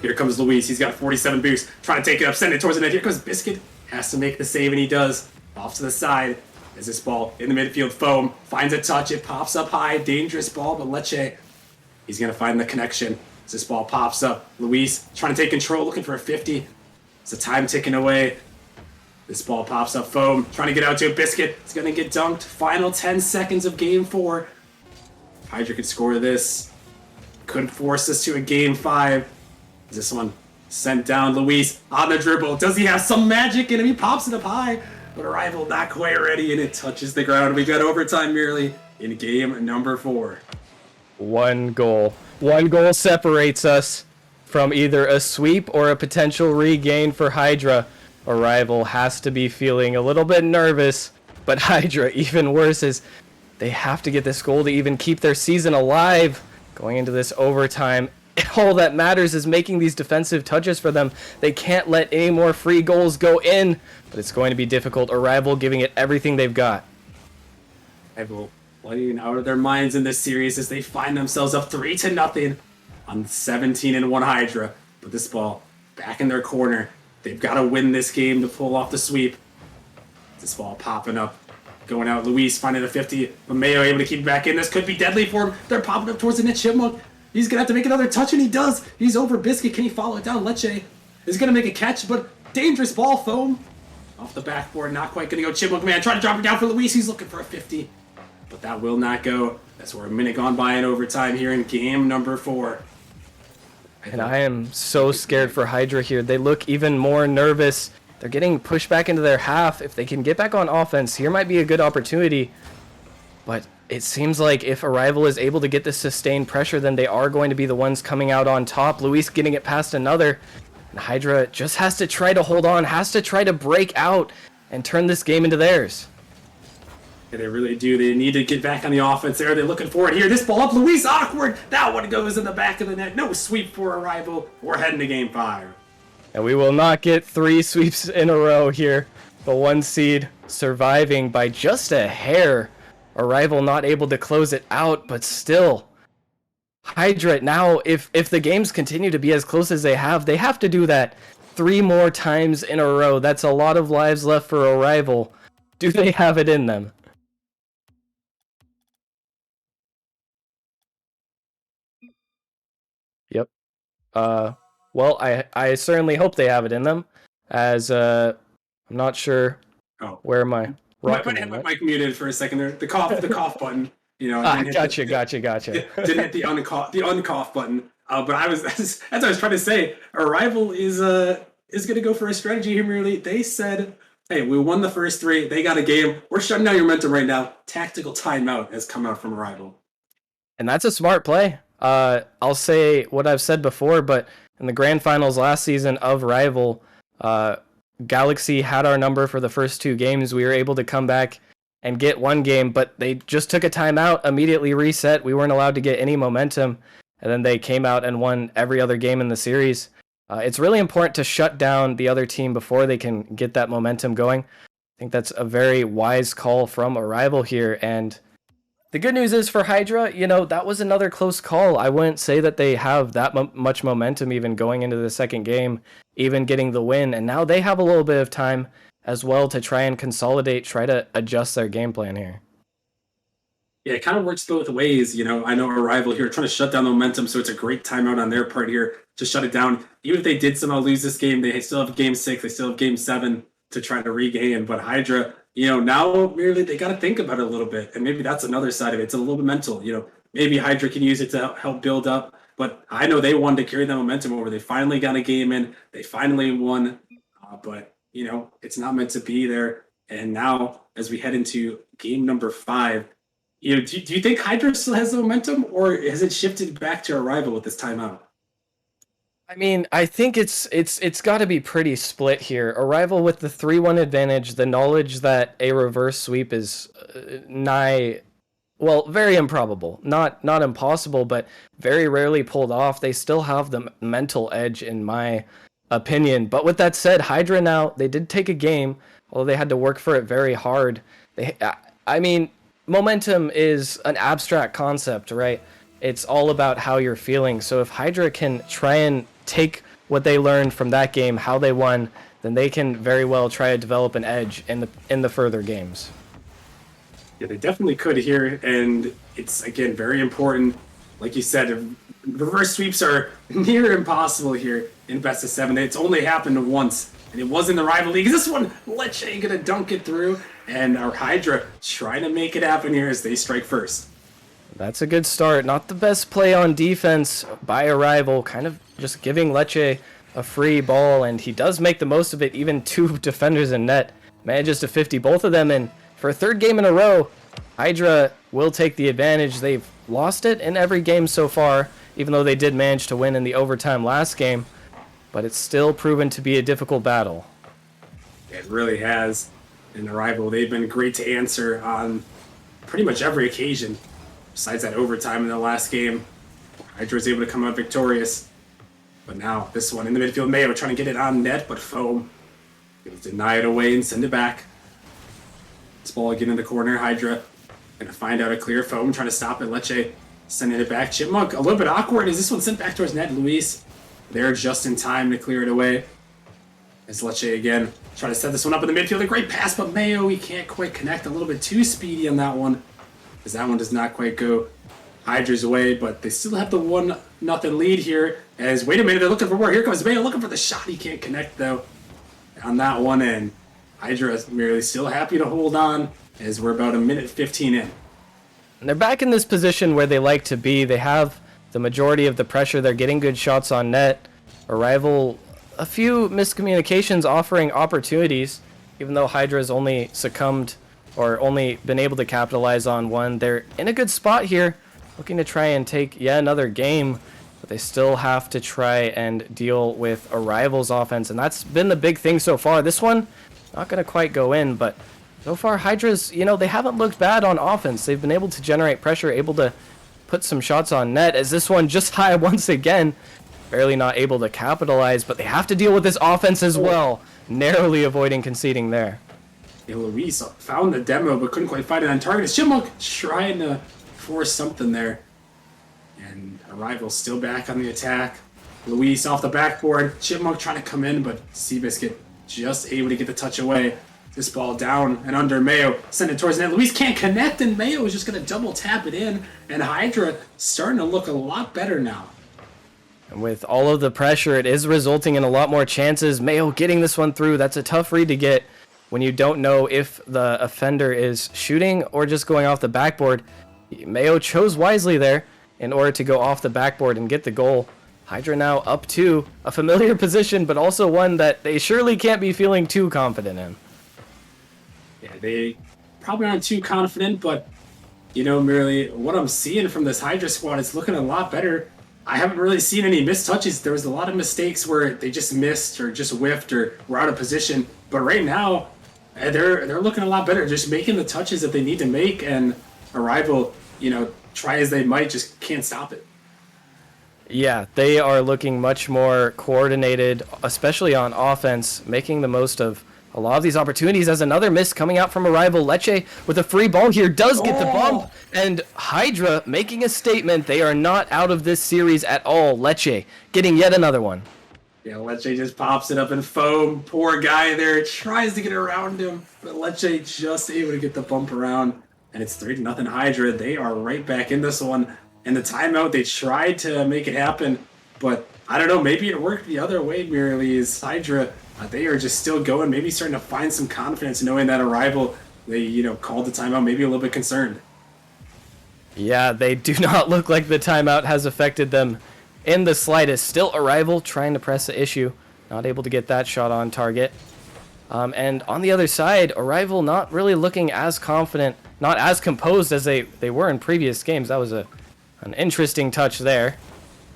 A: Here comes Luis. He's got 47 boost. Trying to take it up, send it towards the net. Here comes Biscuit. Has to make the save, and he does. Off to the side. As this ball in the midfield, Foam finds a touch. It pops up high. Dangerous ball, but Lecce, he's gonna find the connection. As this ball pops up, Luis trying to take control, looking for a 50. It's the time ticking away. This ball pops up, Foam trying to get out to a Biscuit. It's gonna get dunked. Final 10 seconds of game 4. Hydra could score this. Could force us to a game 5. This one sent down. Luis on the dribble. Does he have some magic in him? He pops it up high, but Arrival not quite ready, and it touches the ground. We got overtime merely in game number 4.
B: One goal. One goal separates us from either a sweep or a potential regain for Hydra. Arrival has to be feeling a little bit nervous, but Hydra, even worse, is they have to get this goal to even keep their season alive. Going into this overtime, all that matters is making these defensive touches for them. They can't let any more free goals go in, but it's going to be difficult. Arrival giving it everything they've got.
A: Arrival playing out of their minds in this series as they find themselves up 3-0 on 17-1 Hydra. But this ball back in their corner. They've got to win this game to pull off the sweep. This ball popping up, going out. Luis finding a 50, but Mayo able to keep it back in. This could be deadly for him. They're popping up towards the net. Chipmunk, he's going to have to make another touch, and he does. He's over Biscuit. Can he follow it down? Lecce is going to make a catch, but dangerous ball, Foam. Off the backboard, not quite going to go. Chipmunk man trying to drop it down for Luis. He's looking for a 50, but that will not go. That's where a minute gone by in overtime here in game number 4.
B: And I am so scared for Hydra here. They look even more nervous. They're getting pushed back into their half. If they can get back on offense, here might be a good opportunity. But it seems like if Arrival is able to get this sustained pressure, then they are going to be the ones coming out on top. Luis getting it past another. And Hydra just has to try to hold on, has to try to break out and turn this game into theirs.
A: Yeah, they really do. They need to get back on the offense there. They're looking for it here. This ball up. Luis awkward. That one goes in the back of the net. No sweep for Arrival. We're heading to game 5.
B: And we will not get 3 sweeps in a row here. The 1 seed surviving by just a hair. Arrival not able to close it out, but still. Hydra, now, if the games continue to be as close as they have to do that 3 more times in a row. That's a lot of lives left for Arrival. Do they have it in them? Yep. Well, I certainly hope they have it in them, as I'm not sure where my
A: I had my mic muted for a second there. The cough button. You know.
B: Gotcha.
A: Didn't hit the uncough button. But that's what I was trying to say. Arrival is is going to go for a strategy here merely. They said, hey, we won the first 3. They got a game. We're shutting down your momentum right now. Tactical timeout has come out from Arrival.
B: And that's a smart play. I'll say what I've said before, but in the grand finals last season of Rival, Galaxy had our number for the first 2 games. We were able to come back and get 1 game, but they just took a timeout, immediately reset. We weren't allowed to get any momentum, and then they came out and won every other game in the series. It's really important to shut down the other team before they can get that momentum going. I think that's a very wise call from Arrival here, and the good news is for Hydra, that was another close call. I wouldn't say that they have that much momentum even going into the second game, even getting the win. And now they have a little bit of time as well to try and consolidate, try to adjust their game plan here.
A: Yeah, it kind of works both ways. I know Arrival here trying to shut down the momentum, so it's a great timeout on their part here to shut it down. Even if they did somehow lose this game, they still have game 6, they still have game 7 to try to regain. But Hydra, now merely they got to think about it a little bit. And maybe that's another side of it. It's a little bit mental. Maybe Hydra can use it to help build up. But I know they wanted to carry that momentum over. They finally got a game in. They finally won. But, it's not meant to be there. And now, as we head into game number 5, do you think Hydra still has the momentum, or has it shifted back to Arrival with this timeout?
B: I mean, I think it's got to be pretty split here. Arrival with the 3-1 advantage, the knowledge that a reverse sweep is very improbable. Not impossible, but very rarely pulled off. They still have the mental edge, in my opinion. But with that said, Hydra now, they did take a game, although they had to work for it very hard. Momentum is an abstract concept, right? It's all about how you're feeling. So if Hydra can try and take what they learned from that game, how they won, then they can very well try to develop an edge in the further games.
A: Yeah, they definitely could here, and it's, again, very important. Like you said, reverse sweeps are near impossible here in best of 7. It's only happened once, and it was in the rival league. This one, Lecce gonna dunk it through, and our Hydra trying to make it happen here as they strike first.
B: That's a good start. Not the best play on defense by Arrival, kind of just giving Lecce a free ball, and he does make the most of it. Even 2 defenders in net, manages to 50 both of them, and for a 3rd game in a row, Hydra will take the advantage. They've lost it in every game so far, even though they did manage to win in the overtime last game, but it's still proven to be a difficult battle.
A: It really has. In Arrival, they've been great to answer on pretty much every occasion. Besides that overtime in the last game, Hydra was able to come out victorious. But now, this one in the midfield, Mayo trying to get it on net, but Foam will deny it away and send it back. This ball again in the corner, Hydra gonna find out a clear. Foam trying to stop it, Lecce sending it back. Chipmunk, a little bit awkward. Is this one sent back towards net? Luis there just in time to clear it away. As Lecce again trying to set this one up in the midfield. A great pass, but Mayo, he can't quite connect. A little bit too speedy on that one, as that one does not quite go Hydra's way, but they still have the 1-0 lead here. As, wait a minute, they're looking for more. Here comes Mayo looking for the shot. He can't connect, though, on that one, and Hydra is merely still happy to hold on as we're about 1:15 in.
B: And they're back in this position where they like to be. They have the majority of the pressure. They're getting good shots on net. Arrival, a few miscommunications offering opportunities, even though Hydra's only succumbed or only been able to capitalize on one. They're in a good spot here, looking to try and take yet another game, but they still have to try and deal with Arrival's offense, and that's been the big thing so far. This one, not going to quite go in, but so far Hydra's, they haven't looked bad on offense. They've been able to generate pressure, able to put some shots on net, as this one just high once again, barely not able to capitalize, but they have to deal with this offense as well, narrowly avoiding conceding there.
A: Yeah, Luis found the demo but couldn't quite find it on target. It's Chipmunk trying to force something there. And Arrival still back on the attack. Luis off the backboard. Chipmunk trying to come in, but Seabiscuit just able to get the touch away. This ball down and under Mayo. Send it towards net. Luis can't connect, and Mayo is just going to double tap it in. And Hydra starting to look a lot better now.
B: And with all of the pressure, it is resulting in a lot more chances. Mayo getting this one through. That's a tough read to get when you don't know if the offender is shooting or just going off the backboard. Mayo chose wisely there in order to go off the backboard and get the goal. Hydra now up 2, a familiar position, but also one that they surely can't be feeling too confident in.
A: Yeah, they probably aren't too confident, but merely what I'm seeing from this Hydra squad is looking a lot better. I haven't really seen any missed touches. There was a lot of mistakes where they just missed or just whiffed or were out of position. But right now, they're looking a lot better, just making the touches that they need to make, and Arrival, try as they might, just can't stop it.
B: Yeah, they are looking much more coordinated, especially on offense, making the most of a lot of these opportunities. As another miss coming out from Arrival. Lecce with a free ball here does get the bump, and Hydra making a statement. They are not out of this series at all. Lecce getting yet another one.
A: Yeah, Lecce just pops it up in foam. Poor guy there, tries to get around him, but Lecce just able to get the bump around, and it's 3-0 Hydra. They are right back in this one. And the timeout, they tried to make it happen, but I don't know, maybe it worked the other way merely. Is Hydra, they are just still going, maybe starting to find some confidence knowing that Arrival, they, called the timeout, maybe a little bit concerned.
B: Yeah, they do not look like the timeout has affected them in the slightest. Still Arrival trying to press the issue, not able to get that shot on target. And on the other side, Arrival not really looking as confident, not as composed as they were in previous games. That was an interesting touch there,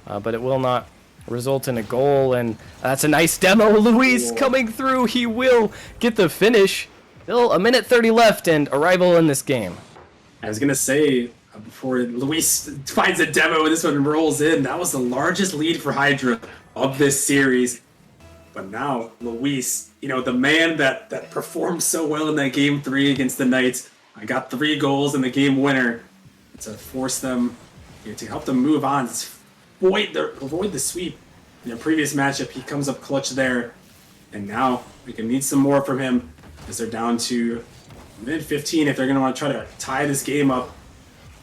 B: but it will not result in a goal, and that's a nice demo. Luis coming through, he will get the finish. Still a minute 30 left, and Arrival in this game.
A: I was going to say, before Luis finds a demo and this one rolls in, that was the largest lead for Hydra of this series. But now, Luis, the man that performed so well in that Game 3 against the Knights, I got 3 goals in the game winner to force them, to help them move on, avoid the sweep. In their previous matchup, he comes up clutch there, and now we can need some more from him as they're down to mid-15 if they're going to want to try to tie this game up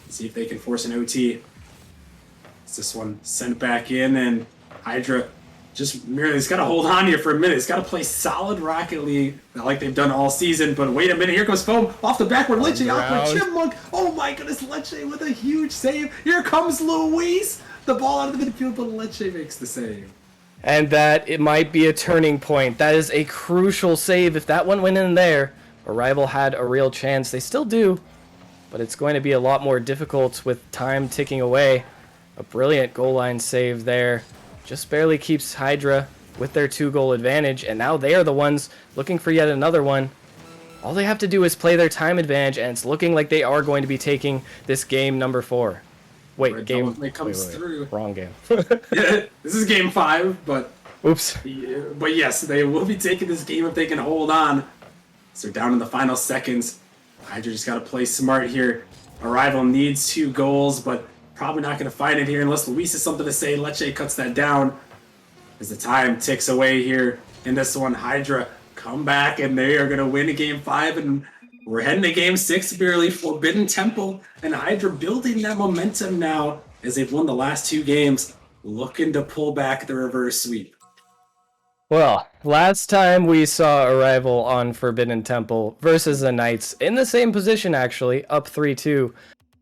A: and see if they can force an OT. It's this one sent back in, and Hydra just merely has got to hold on here for a minute. It's got to play solid Rocket League, not like they've done all season. But wait a minute, here comes Foam off the backward. Lecce awkward chipmunk. Oh my goodness, Lecce with a huge save. Here comes Luis. The ball out of the midfield, but Lecce makes the save.
B: And that it might be a turning point. That is a crucial save. If that one went in there, Arrival had a real chance. They still do, but it's going to be a lot more difficult with time ticking away. A brilliant goal line save there. Just barely keeps Hydra with their 2-goal advantage, and now they are the ones looking for yet another one. All they have to do is play their time advantage, and it's looking like they are going to be taking this game number 4. Wait,
A: right,
B: game...
A: It comes through.
B: Wrong game.
A: Yeah, this is game 5, but...
B: Oops.
A: But yes, they will be taking this game if they can hold on. So they're down in the final seconds. Hydra just got to play smart here. Arrival needs 2 goals, but probably not going to find it here unless Luis has something to say. Lecce cuts that down as the time ticks away here in this one. Hydra come back, and they are going to win a game 5, and we're heading to game 6 merely. Forbidden Temple and Hydra building that momentum now as they've won the last 2 games, looking to pull back the reverse sweep.
B: Well, last time we saw Arrival on Forbidden Temple versus the Knights, in the same position actually, up 3-2,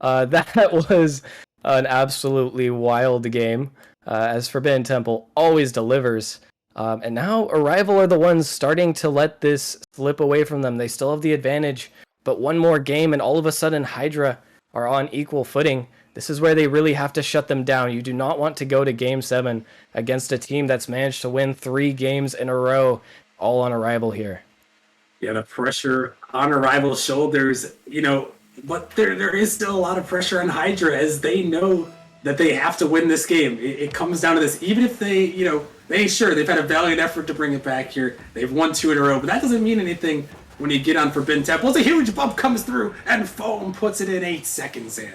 B: that was an absolutely wild game, as Forbidden Temple always delivers. And now Arrival are the ones starting to let this slip away from them. They still have the advantage, but one more game and all of a sudden Hydra are on equal footing. This is where they really have to shut them down. You do not want to go to Game 7 against a team that's managed to win 3 games in a row, all on Arrival here.
A: Yeah, the pressure on Arrival's shoulders, but there is still a lot of pressure on Hydra as they know that they have to win this game. It comes down to this. Even if they've had a valiant effort to bring it back here. They've won 2 in a row, but that doesn't mean anything when you get on Forbidden Temple. It's a huge bump comes through, and Foam puts it in 8 seconds in.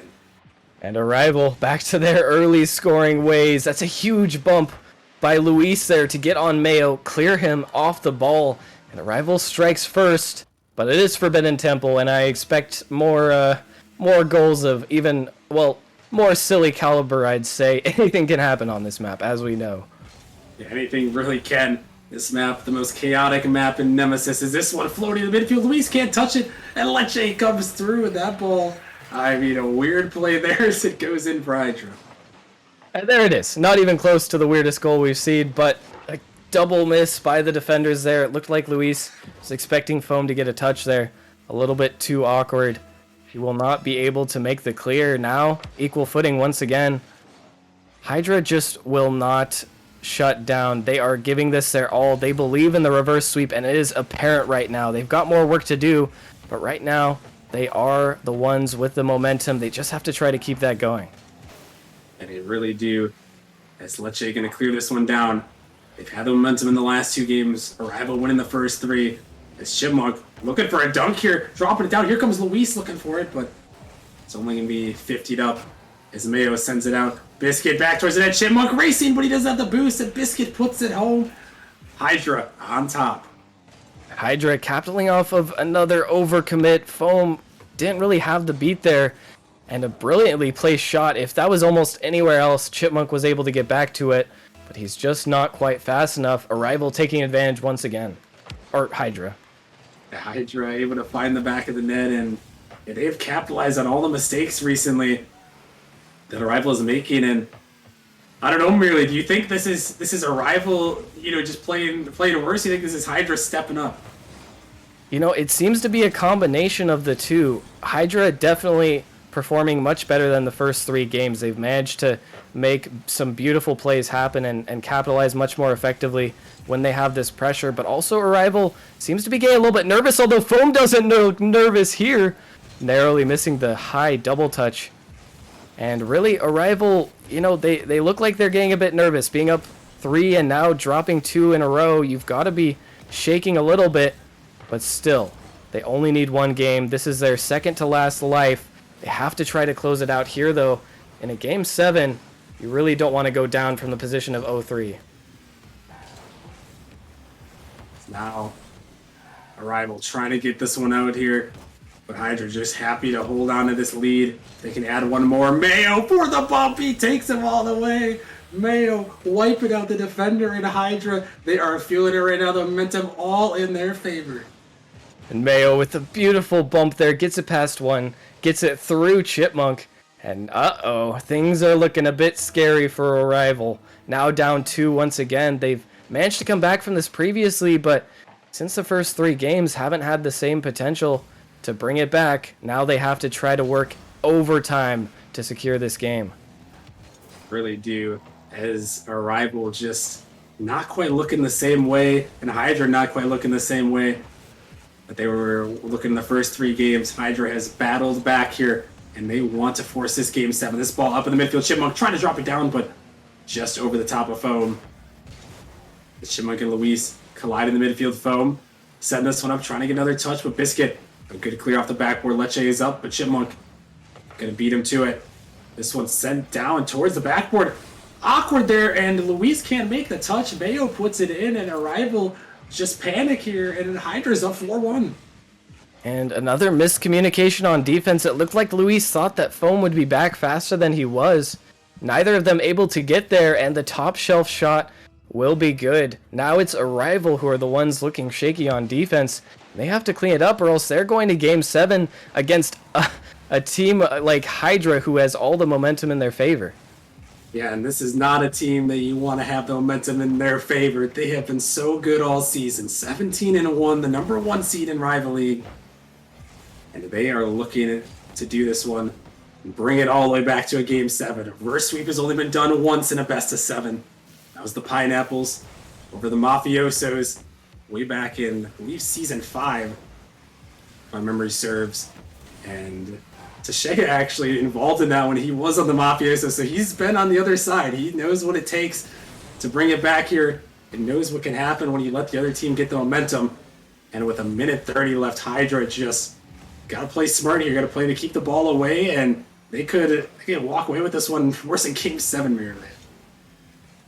B: And Arrival back to their early scoring ways. That's a huge bump by Luis there to get on Mayo, clear him off the ball. And Arrival strikes first, but it is Forbidden Temple, and I expect more goals of more silly caliber, I'd say. Anything can happen on this map, as we know.
A: Yeah, anything really can. This map, the most chaotic map in Nemesis, is this one floating in the midfield. Luis can't touch it, and Lecce comes through with that ball. I mean, a weird play there as it goes in for Hydra.
B: And there it is. Not even close to the weirdest goal we've seen, but a double miss by the defenders there. It looked like Luis was expecting Foam to get a touch there. A little bit too awkward. He will not be able to make the clear. Now, equal footing once again. Hydra just will not shut down. They are giving this their all. They believe in the reverse sweep, and it is apparent right now. They've got more work to do, but right now, they are the ones with the momentum. They just have to try to keep that going.
A: And they really do. As Lecce going to clear this one down. They've had the momentum in the last 2 games. Arrival winning the first 3. As Chipmunk looking for a dunk here, dropping it down. Here comes Luis looking for it, but it's only going to be 50'd up as Mayo sends it out. Biscuit back towards the net. Chipmunk racing, but he doesn't have the boost, and Biscuit puts it home. Hydra on top.
B: Hydra capitalizing off of another overcommit. Foam didn't really have the beat there, and a brilliantly placed shot. If that was almost anywhere else, Chipmunk was able to get back to it, but he's just not quite fast enough. Arrival taking advantage once again. Or Hydra.
A: Hydra able to find the back of the net, and they've capitalized on all the mistakes recently that Arrival is making. And I don't know, Merely, do you think this is Arrival, just playing worse? Do you think this is Hydra stepping up?
B: It seems to be a combination of the two. Hydra definitely performing much better than the first 3 games. They've managed to make some beautiful plays happen and capitalize much more effectively when they have this pressure. But also Arrival seems to be getting a little bit nervous, although Foam doesn't look nervous here. Narrowly missing the high double touch. And really, Arrival, they look like they're getting a bit nervous. Being up 3 and now dropping 2 in a row, you've got to be shaking a little bit. But still, they only need 1 game. This is their second to last life. They have to try to close it out here, though. In a Game 7, you really don't want to go down from the position of 0-3.
A: Now, Arrival trying to get this one out here. But Hydra just happy to hold on to this lead. They can add 1 more. Mayo for the bump. He takes him all the way. Mayo wiping out the defender in Hydra. They are feeling it right now. The momentum all in their favor.
B: And Mayo with a beautiful bump there. Gets it past 1. Gets it through Chipmunk. And uh-oh, things are looking a bit scary for Arrival. Now down 2 once again. They've managed to come back from this previously, but since the first 3 games haven't had the same potential to bring it back. Now they have to try to work overtime to secure this game.
A: Really do, as Arrival just not quite looking the same way, and Hydra not quite looking the same way that they were looking in the first 3 games. Hydra has battled back here, and they want to force this Game 7. This ball up in the midfield. Chipmunk trying to drop it down, but just over the top of Foam. The Chipmunk and Luis collide in the midfield. Foam setting this one up, trying to get another touch, but Biscuit a good clear off the backboard. Lecce is up, but Chipmunk gonna beat him to it. This one's sent down towards the backboard. Awkward there, and Luis can't make the touch. Mayo puts it in, and Arrival just panic here, and Hydra's up 4-1.
B: And another miscommunication on defense. It looked like Luis thought that Foam would be back faster than he was. Neither of them able to get there, and the top shelf shot will be good. Now it's Arrival who are the ones looking shaky on defense. They have to clean it up, or else they're going to Game 7 against a team like Hydra who has all the momentum in their favor.
A: Yeah, and this is not a team that you want to have the momentum in their favor. They have been so good all season. 17-1, the number 1 seed in Rival League. And they are looking to do this one and bring it all the way back to a Game 7. A reverse sweep has only been done once in a best of 7. That was the Pineapples over the Mafiosos way back in, I believe, Season 5, if my memory serves. And Tashega actually involved in that when he was on the Mafiosos, so he's been on the other side. He knows what it takes to bring it back here and knows what can happen when you let the other team get the momentum. And with 1:30 left, Hydra just got to play smart here. Got to play to keep the ball away, and they could walk away with this one worse than Game 7, merely.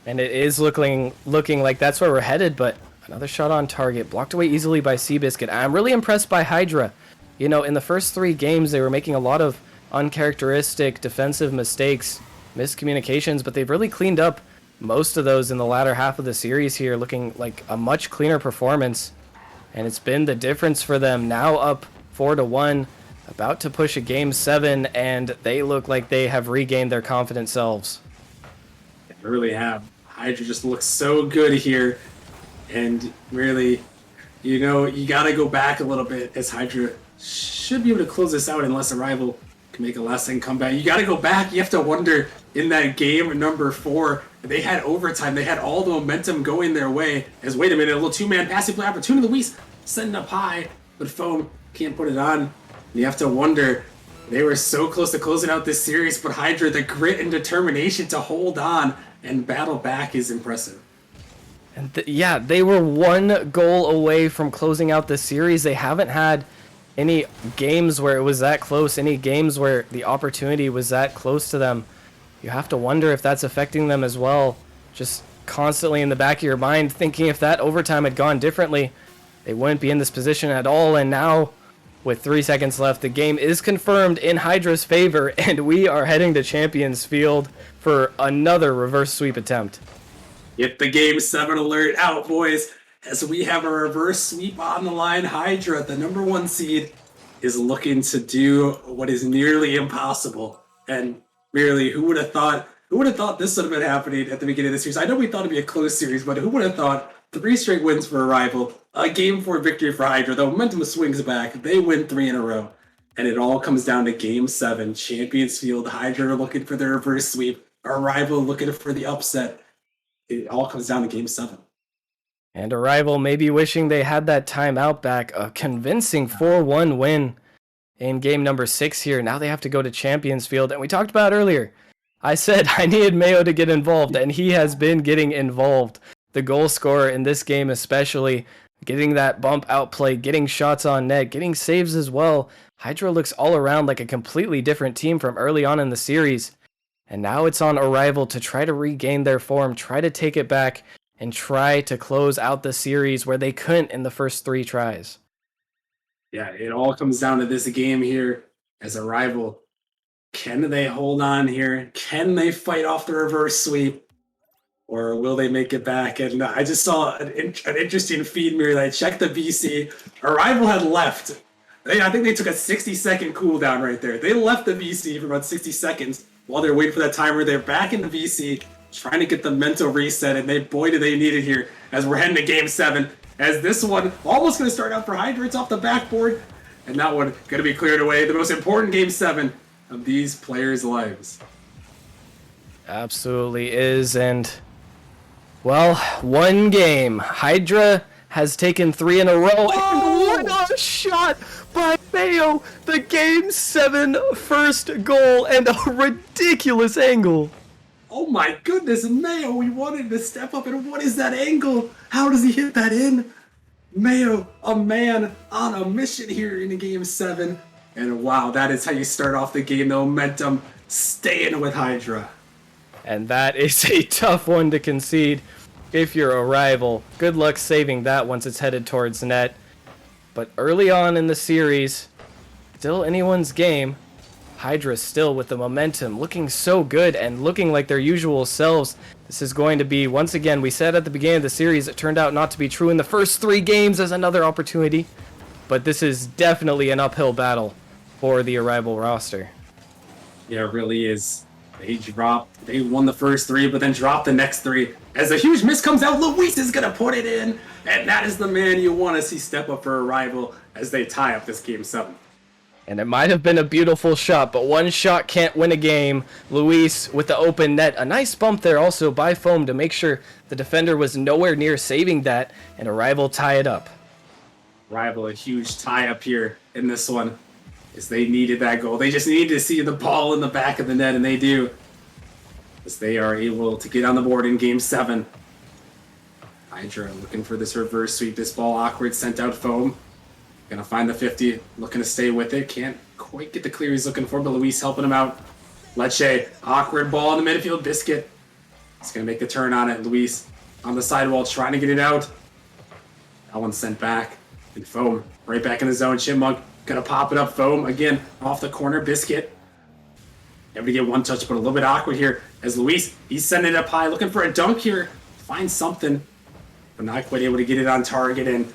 B: And it is looking like that's where we're headed, but another shot on target, blocked away easily by Seabiscuit. I'm really impressed by Hydra. You know, in the first 3 games, they were making a lot of uncharacteristic defensive mistakes, miscommunications, but they've really cleaned up most of those in the latter half of the series here, looking like a much cleaner performance. And it's been the difference for them. Now up 4-1, about to push a Game 7, and they look like they have regained their confident selves.
A: They really have. Hydra just looks so good here. And really, you got to go back a little bit as Hydra should be able to close this out unless a rival can make a last-second comeback. You got to go back. You have to wonder, in that game number 4, they had overtime. They had all the momentum going their way. As, wait a minute, a little two-man passing play opportunity. Luis setting up high, but Foam can't put it on. And you have to wonder, they were so close to closing out this series, but Hydra, the grit and determination to hold on and battle back is impressive.
B: And yeah, they were 1 goal away from closing out the series. They haven't had any games where it was that close, any games where the opportunity was that close to them. You have to wonder if that's affecting them as well. Just constantly in the back of your mind thinking if that overtime had gone differently, they wouldn't be in this position at all. And now, with 3 seconds left, the game is confirmed in Hydra's favor, and we are heading to Champions Field for another reverse sweep attempt.
A: Get the Game 7 alert out, boys, as we have a reverse sweep on the line. Hydra, the number 1 seed, is looking to do what is nearly impossible. And really, who would have thought this would have been happening at the beginning of the series? I know we thought it'd be a close series, but who would have thought 3 straight wins for a rival, a Game 4 victory for Hydra. The momentum swings back. They win 3 in a row. And it all comes down to Game 7. Champions Field. Hydra looking for their reverse sweep. Our rival looking for the upset. It all comes down to Game 7.
B: And a rival maybe wishing they had that timeout back. A convincing 4-1 win in game number 6 here. Now they have to go to Champions Field. And we talked about earlier, I said I needed Mayo to get involved, and he has been getting involved. The goal scorer in this game especially, getting that bump out play, getting shots on net, getting saves as well. Hydra looks all around like a completely different team from early on in the series. And now it's on Arrival to try to regain their form, try to take it back, and try to close out the series where they couldn't in the first 3 tries.
A: Yeah, it all comes down to this game here as Arrival. Can they hold on here? Can they fight off the reverse sweep? Or will they make it back? And I just saw an interesting feed mirror that I checked the VC. Arrival had left. I think they took a 60-second cooldown right there. They left the VC for about 60 seconds while they're waiting for that timer. They're back in the VC, trying to get the mental reset, and boy, do they need it here as we're heading to Game 7. As this one almost going to start out for Hydra. It's off the backboard, and that one going to be cleared away. The most important Game 7 of these players' lives.
B: Absolutely is, and well, 1 game. Hydra has taken 3 in a row, and what a shot by Mayo! The Game 7 first goal, and a ridiculous angle.
A: Oh my goodness, Mayo, we wanted to step up, and what is that angle? How does he hit that in? Mayo, a man on a mission here in Game 7. And wow, that is how you start off the game. The momentum staying with Hydra.
B: And that is a tough one to concede if you're a rival. Good luck saving that once it's headed towards net. But early on in the series, still anyone's game. Hydra still with the momentum, looking so good and looking like their usual selves. This is going to be, once again, we said at the beginning of the series, it turned out not to be true in the first 3 games as another opportunity. But this is definitely an uphill battle for the Arrival roster.
A: Yeah, it really is. They won the first 3, but then dropped the next 3. As a huge miss comes out, Luis is going to put it in. And that is the man you want to see step up for Arrival as they tie up this Game 7.
B: And it might have been a beautiful shot, but one shot can't win a game. Luis with the open net. A nice bump there also by Foam to make sure the defender was nowhere near saving that, and Arrival tie it up.
A: Arrival, a huge tie up here in this one, as they needed that goal. They just needed to see the ball in the back of the net, and they do, as they are able to get on the board in Game 7. Hydra looking for this reverse sweep. This ball awkward, sent out Foam. Gonna find the 50, looking to stay with it. Can't quite get the clear he's looking for, but Luis helping him out. Lecce, awkward ball in the midfield. Biscuit, he's gonna make the turn on it. Luis on the sidewall trying to get it out. That one's sent back. And Foam right back in the zone. Chipmunk gonna pop it up. Foam again off the corner. Biscuit able to get one touch, but a little bit awkward here as Luis, he's sending it up high, looking for a dunk here. Find something, but not quite able to get it on target. And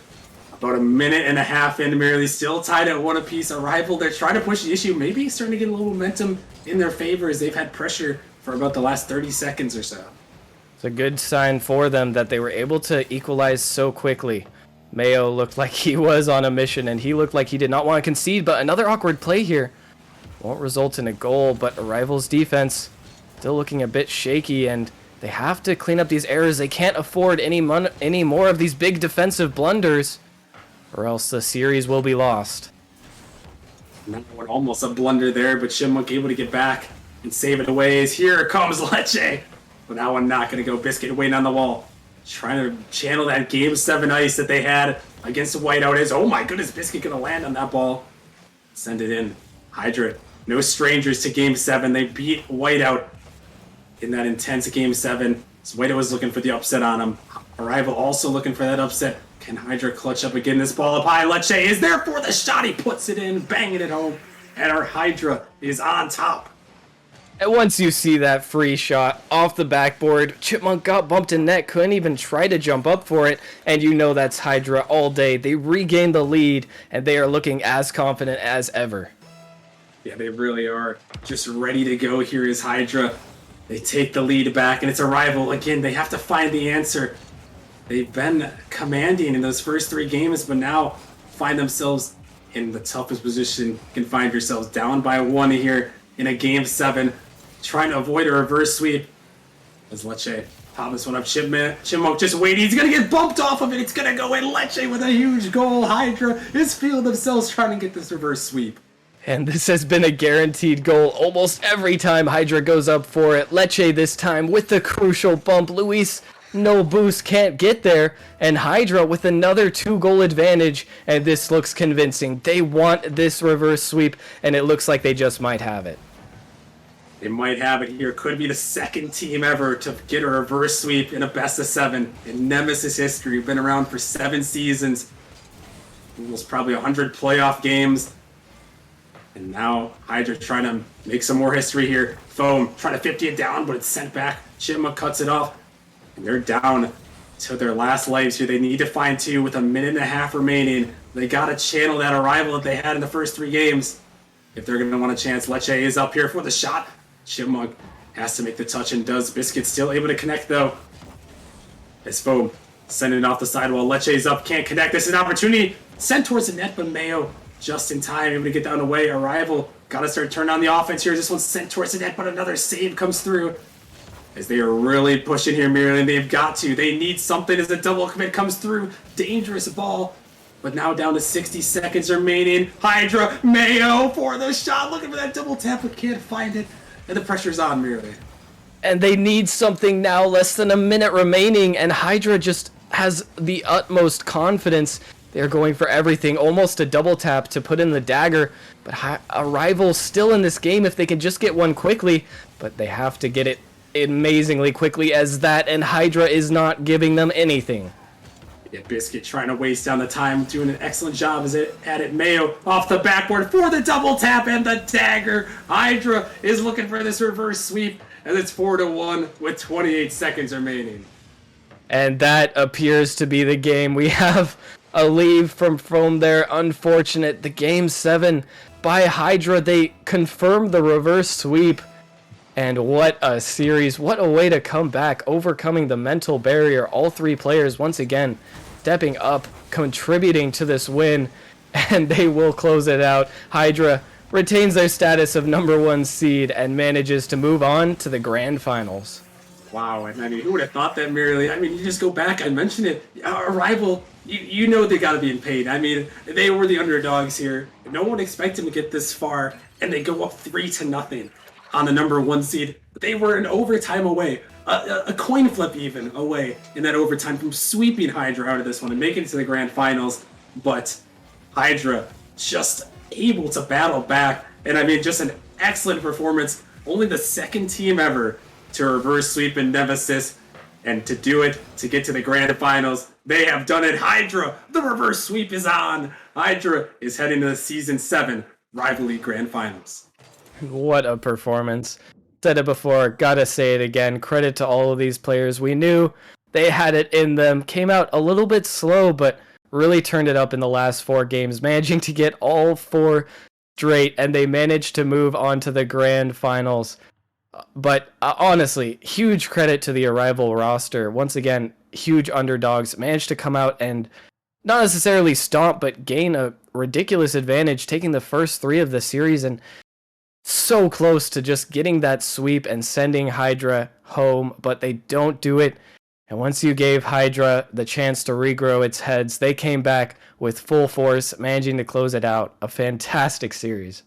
A: about a minute and a half in, merely still tied at 1 apiece. Arrival, they're trying to push the issue. Maybe starting to get a little momentum in their favor as they've had pressure for about the last 30 seconds or so.
B: It's a good sign for them that they were able to equalize so quickly. Mayo looked like he was on a mission, and he looked like he did not want to concede, but another awkward play here won't result in a goal, but Arrival's defense still looking a bit shaky, and they have to clean up these errors. They can't afford any more of these big defensive blunders, or else the series will be lost.
A: Almost a blunder there, but Chipmunk able to get back and save it away. As here comes Leche. But that one not going to go. Biscuit waiting on the wall. Trying to channel that Game 7 ice that they had against Whiteout. Is, oh my goodness, Biscuit going to land on that ball. Send it in. Hydra, no strangers to Game 7. They beat Whiteout in that intense Game 7. So Whiteout was looking for the upset on him. Arrival also looking for that upset. Can Hydra clutch up again? This ball up high. Leche is there for the shot. He puts it in, banging it home. And our Hydra is on top.
B: And once you see that free shot off the backboard, Chipmunk got bumped in net, couldn't even try to jump up for it, and you know that's Hydra all day. They regained the lead, and they are looking as confident as ever.
A: Yeah, they really are just ready to go. Here is Hydra. They take the lead back, and it's Arrival. Again, they have to find the answer. They've been commanding in those first 3 games, but now find themselves in the toughest position. You can find yourselves down by 1 here in a Game 7, trying to avoid a reverse sweep. As Leche pop this one up, Chipmunk just waiting. He's going to get bumped off of it. It's going to go in. Leche with a huge goal. Hydra is feeling themselves trying to get this reverse sweep.
B: And this has been a guaranteed goal almost every time Hydra goes up for it. Leche this time with the crucial bump. Luis, no boost, can't get there. And Hydra with another 2-goal advantage. And this looks convincing. They want this reverse sweep, and it looks like they just might have it.
A: They might have it here. Could be the second team ever to get a reverse sweep in a best-of-7 in Nemesis history. Been around for 7 seasons. Almost probably 100 playoff games. And now Hydra trying to make some more history here. Foam trying to 50 it down, but it's sent back. Chipmunk cuts it off. And they're down to their last lives here. They need to find 2 with a minute and a half remaining. They got to channel that Arrival that they had in the first 3 games if they're going to want a chance. Leche is up here for the shot. Chipmunk has to make the touch and does. Biscuit still able to connect, though. As Foam sending it off the sidewall. Leche is up, can't connect. This is an opportunity. Sent towards the net, but Mayo just in time, able to get down the way. Arrival got to start turning on the offense here. This one's sent towards the net, but another save comes through. As they are really pushing here, Maryland. They've got to. They need something as the double commit comes through. Dangerous ball. But now down to 60 seconds remaining. Hydra, Mayo for the shot. Looking for that double tap, but can't find it. And the pressure's on, Maryland.
B: And they need something now. Less than a minute remaining. And Hydra just has the utmost confidence. They're going for everything. Almost a double tap to put in the dagger. But Arrival still in this game if they can just get one quickly. But they have to get it amazingly quickly as that, and Hydra is not giving them anything.
A: Yeah, Biscuit trying to waste down the time, doing an excellent job at it. Mayo off the backboard for the double tap and the dagger. Hydra is looking for this reverse sweep, and it's 4-1 with 28 seconds remaining.
B: And that appears to be the game. We have a leave from Foam there. Unfortunate. The Game 7 by Hydra. They confirmed the reverse sweep. And what a series. What a way to come back, overcoming the mental barrier. All 3 players, once again, stepping up, contributing to this win, and they will close it out. Hydra retains their status of #1 seed and manages to move on to the grand finals.
A: Wow, and I mean, who would have thought that, merely? I mean, you just go back, I mentioned it, Arrival, you know they got to be in pain. I mean, they were the underdogs here. No one expected them to get this far, and they go up 3-0 on the #1 seed. They were an overtime away, a coin flip even away in that overtime from sweeping Hydra out of this one and making it to the grand finals. But Hydra just able to battle back, and I mean, just an excellent performance. Only the second team ever to reverse sweep in Nemesis, and to do it, to get to the grand finals. They have done it. Hydra, the reverse sweep is on. Hydra is heading to the Season 7 Rivalry Grand Finals.
B: What a performance. Said it before, gotta say it again. Credit to all of these players. We knew they had it in them. Came out a little bit slow, but really turned it up in the last 4 games, managing to get all 4 straight, and they managed to move on to the grand finals. But honestly, huge credit to the Arrival roster. Once again, huge underdogs managed to come out and not necessarily stomp, but gain a ridiculous advantage, taking the first 3 of the series and so close to just getting that sweep and sending Hydra home, but they don't do it. And once you gave Hydra the chance to regrow its heads, they came back with full force, managing to close it out. A fantastic series.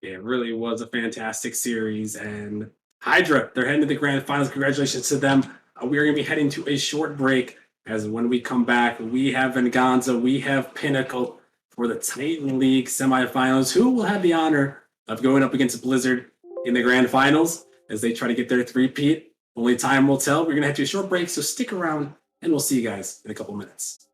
A: It really was a fantastic series. And Hydra, they're heading to the grand finals. Congratulations to them. We are going to be heading to a short break. As when we come back, we have Venganza, we have Pinnacle for the Titan League semifinals. Who will have the honor of going up against Blizzard in the grand finals as they try to get their three-peat? Only time will tell. We're going to head to a short break, so stick around, and we'll see you guys in a couple minutes.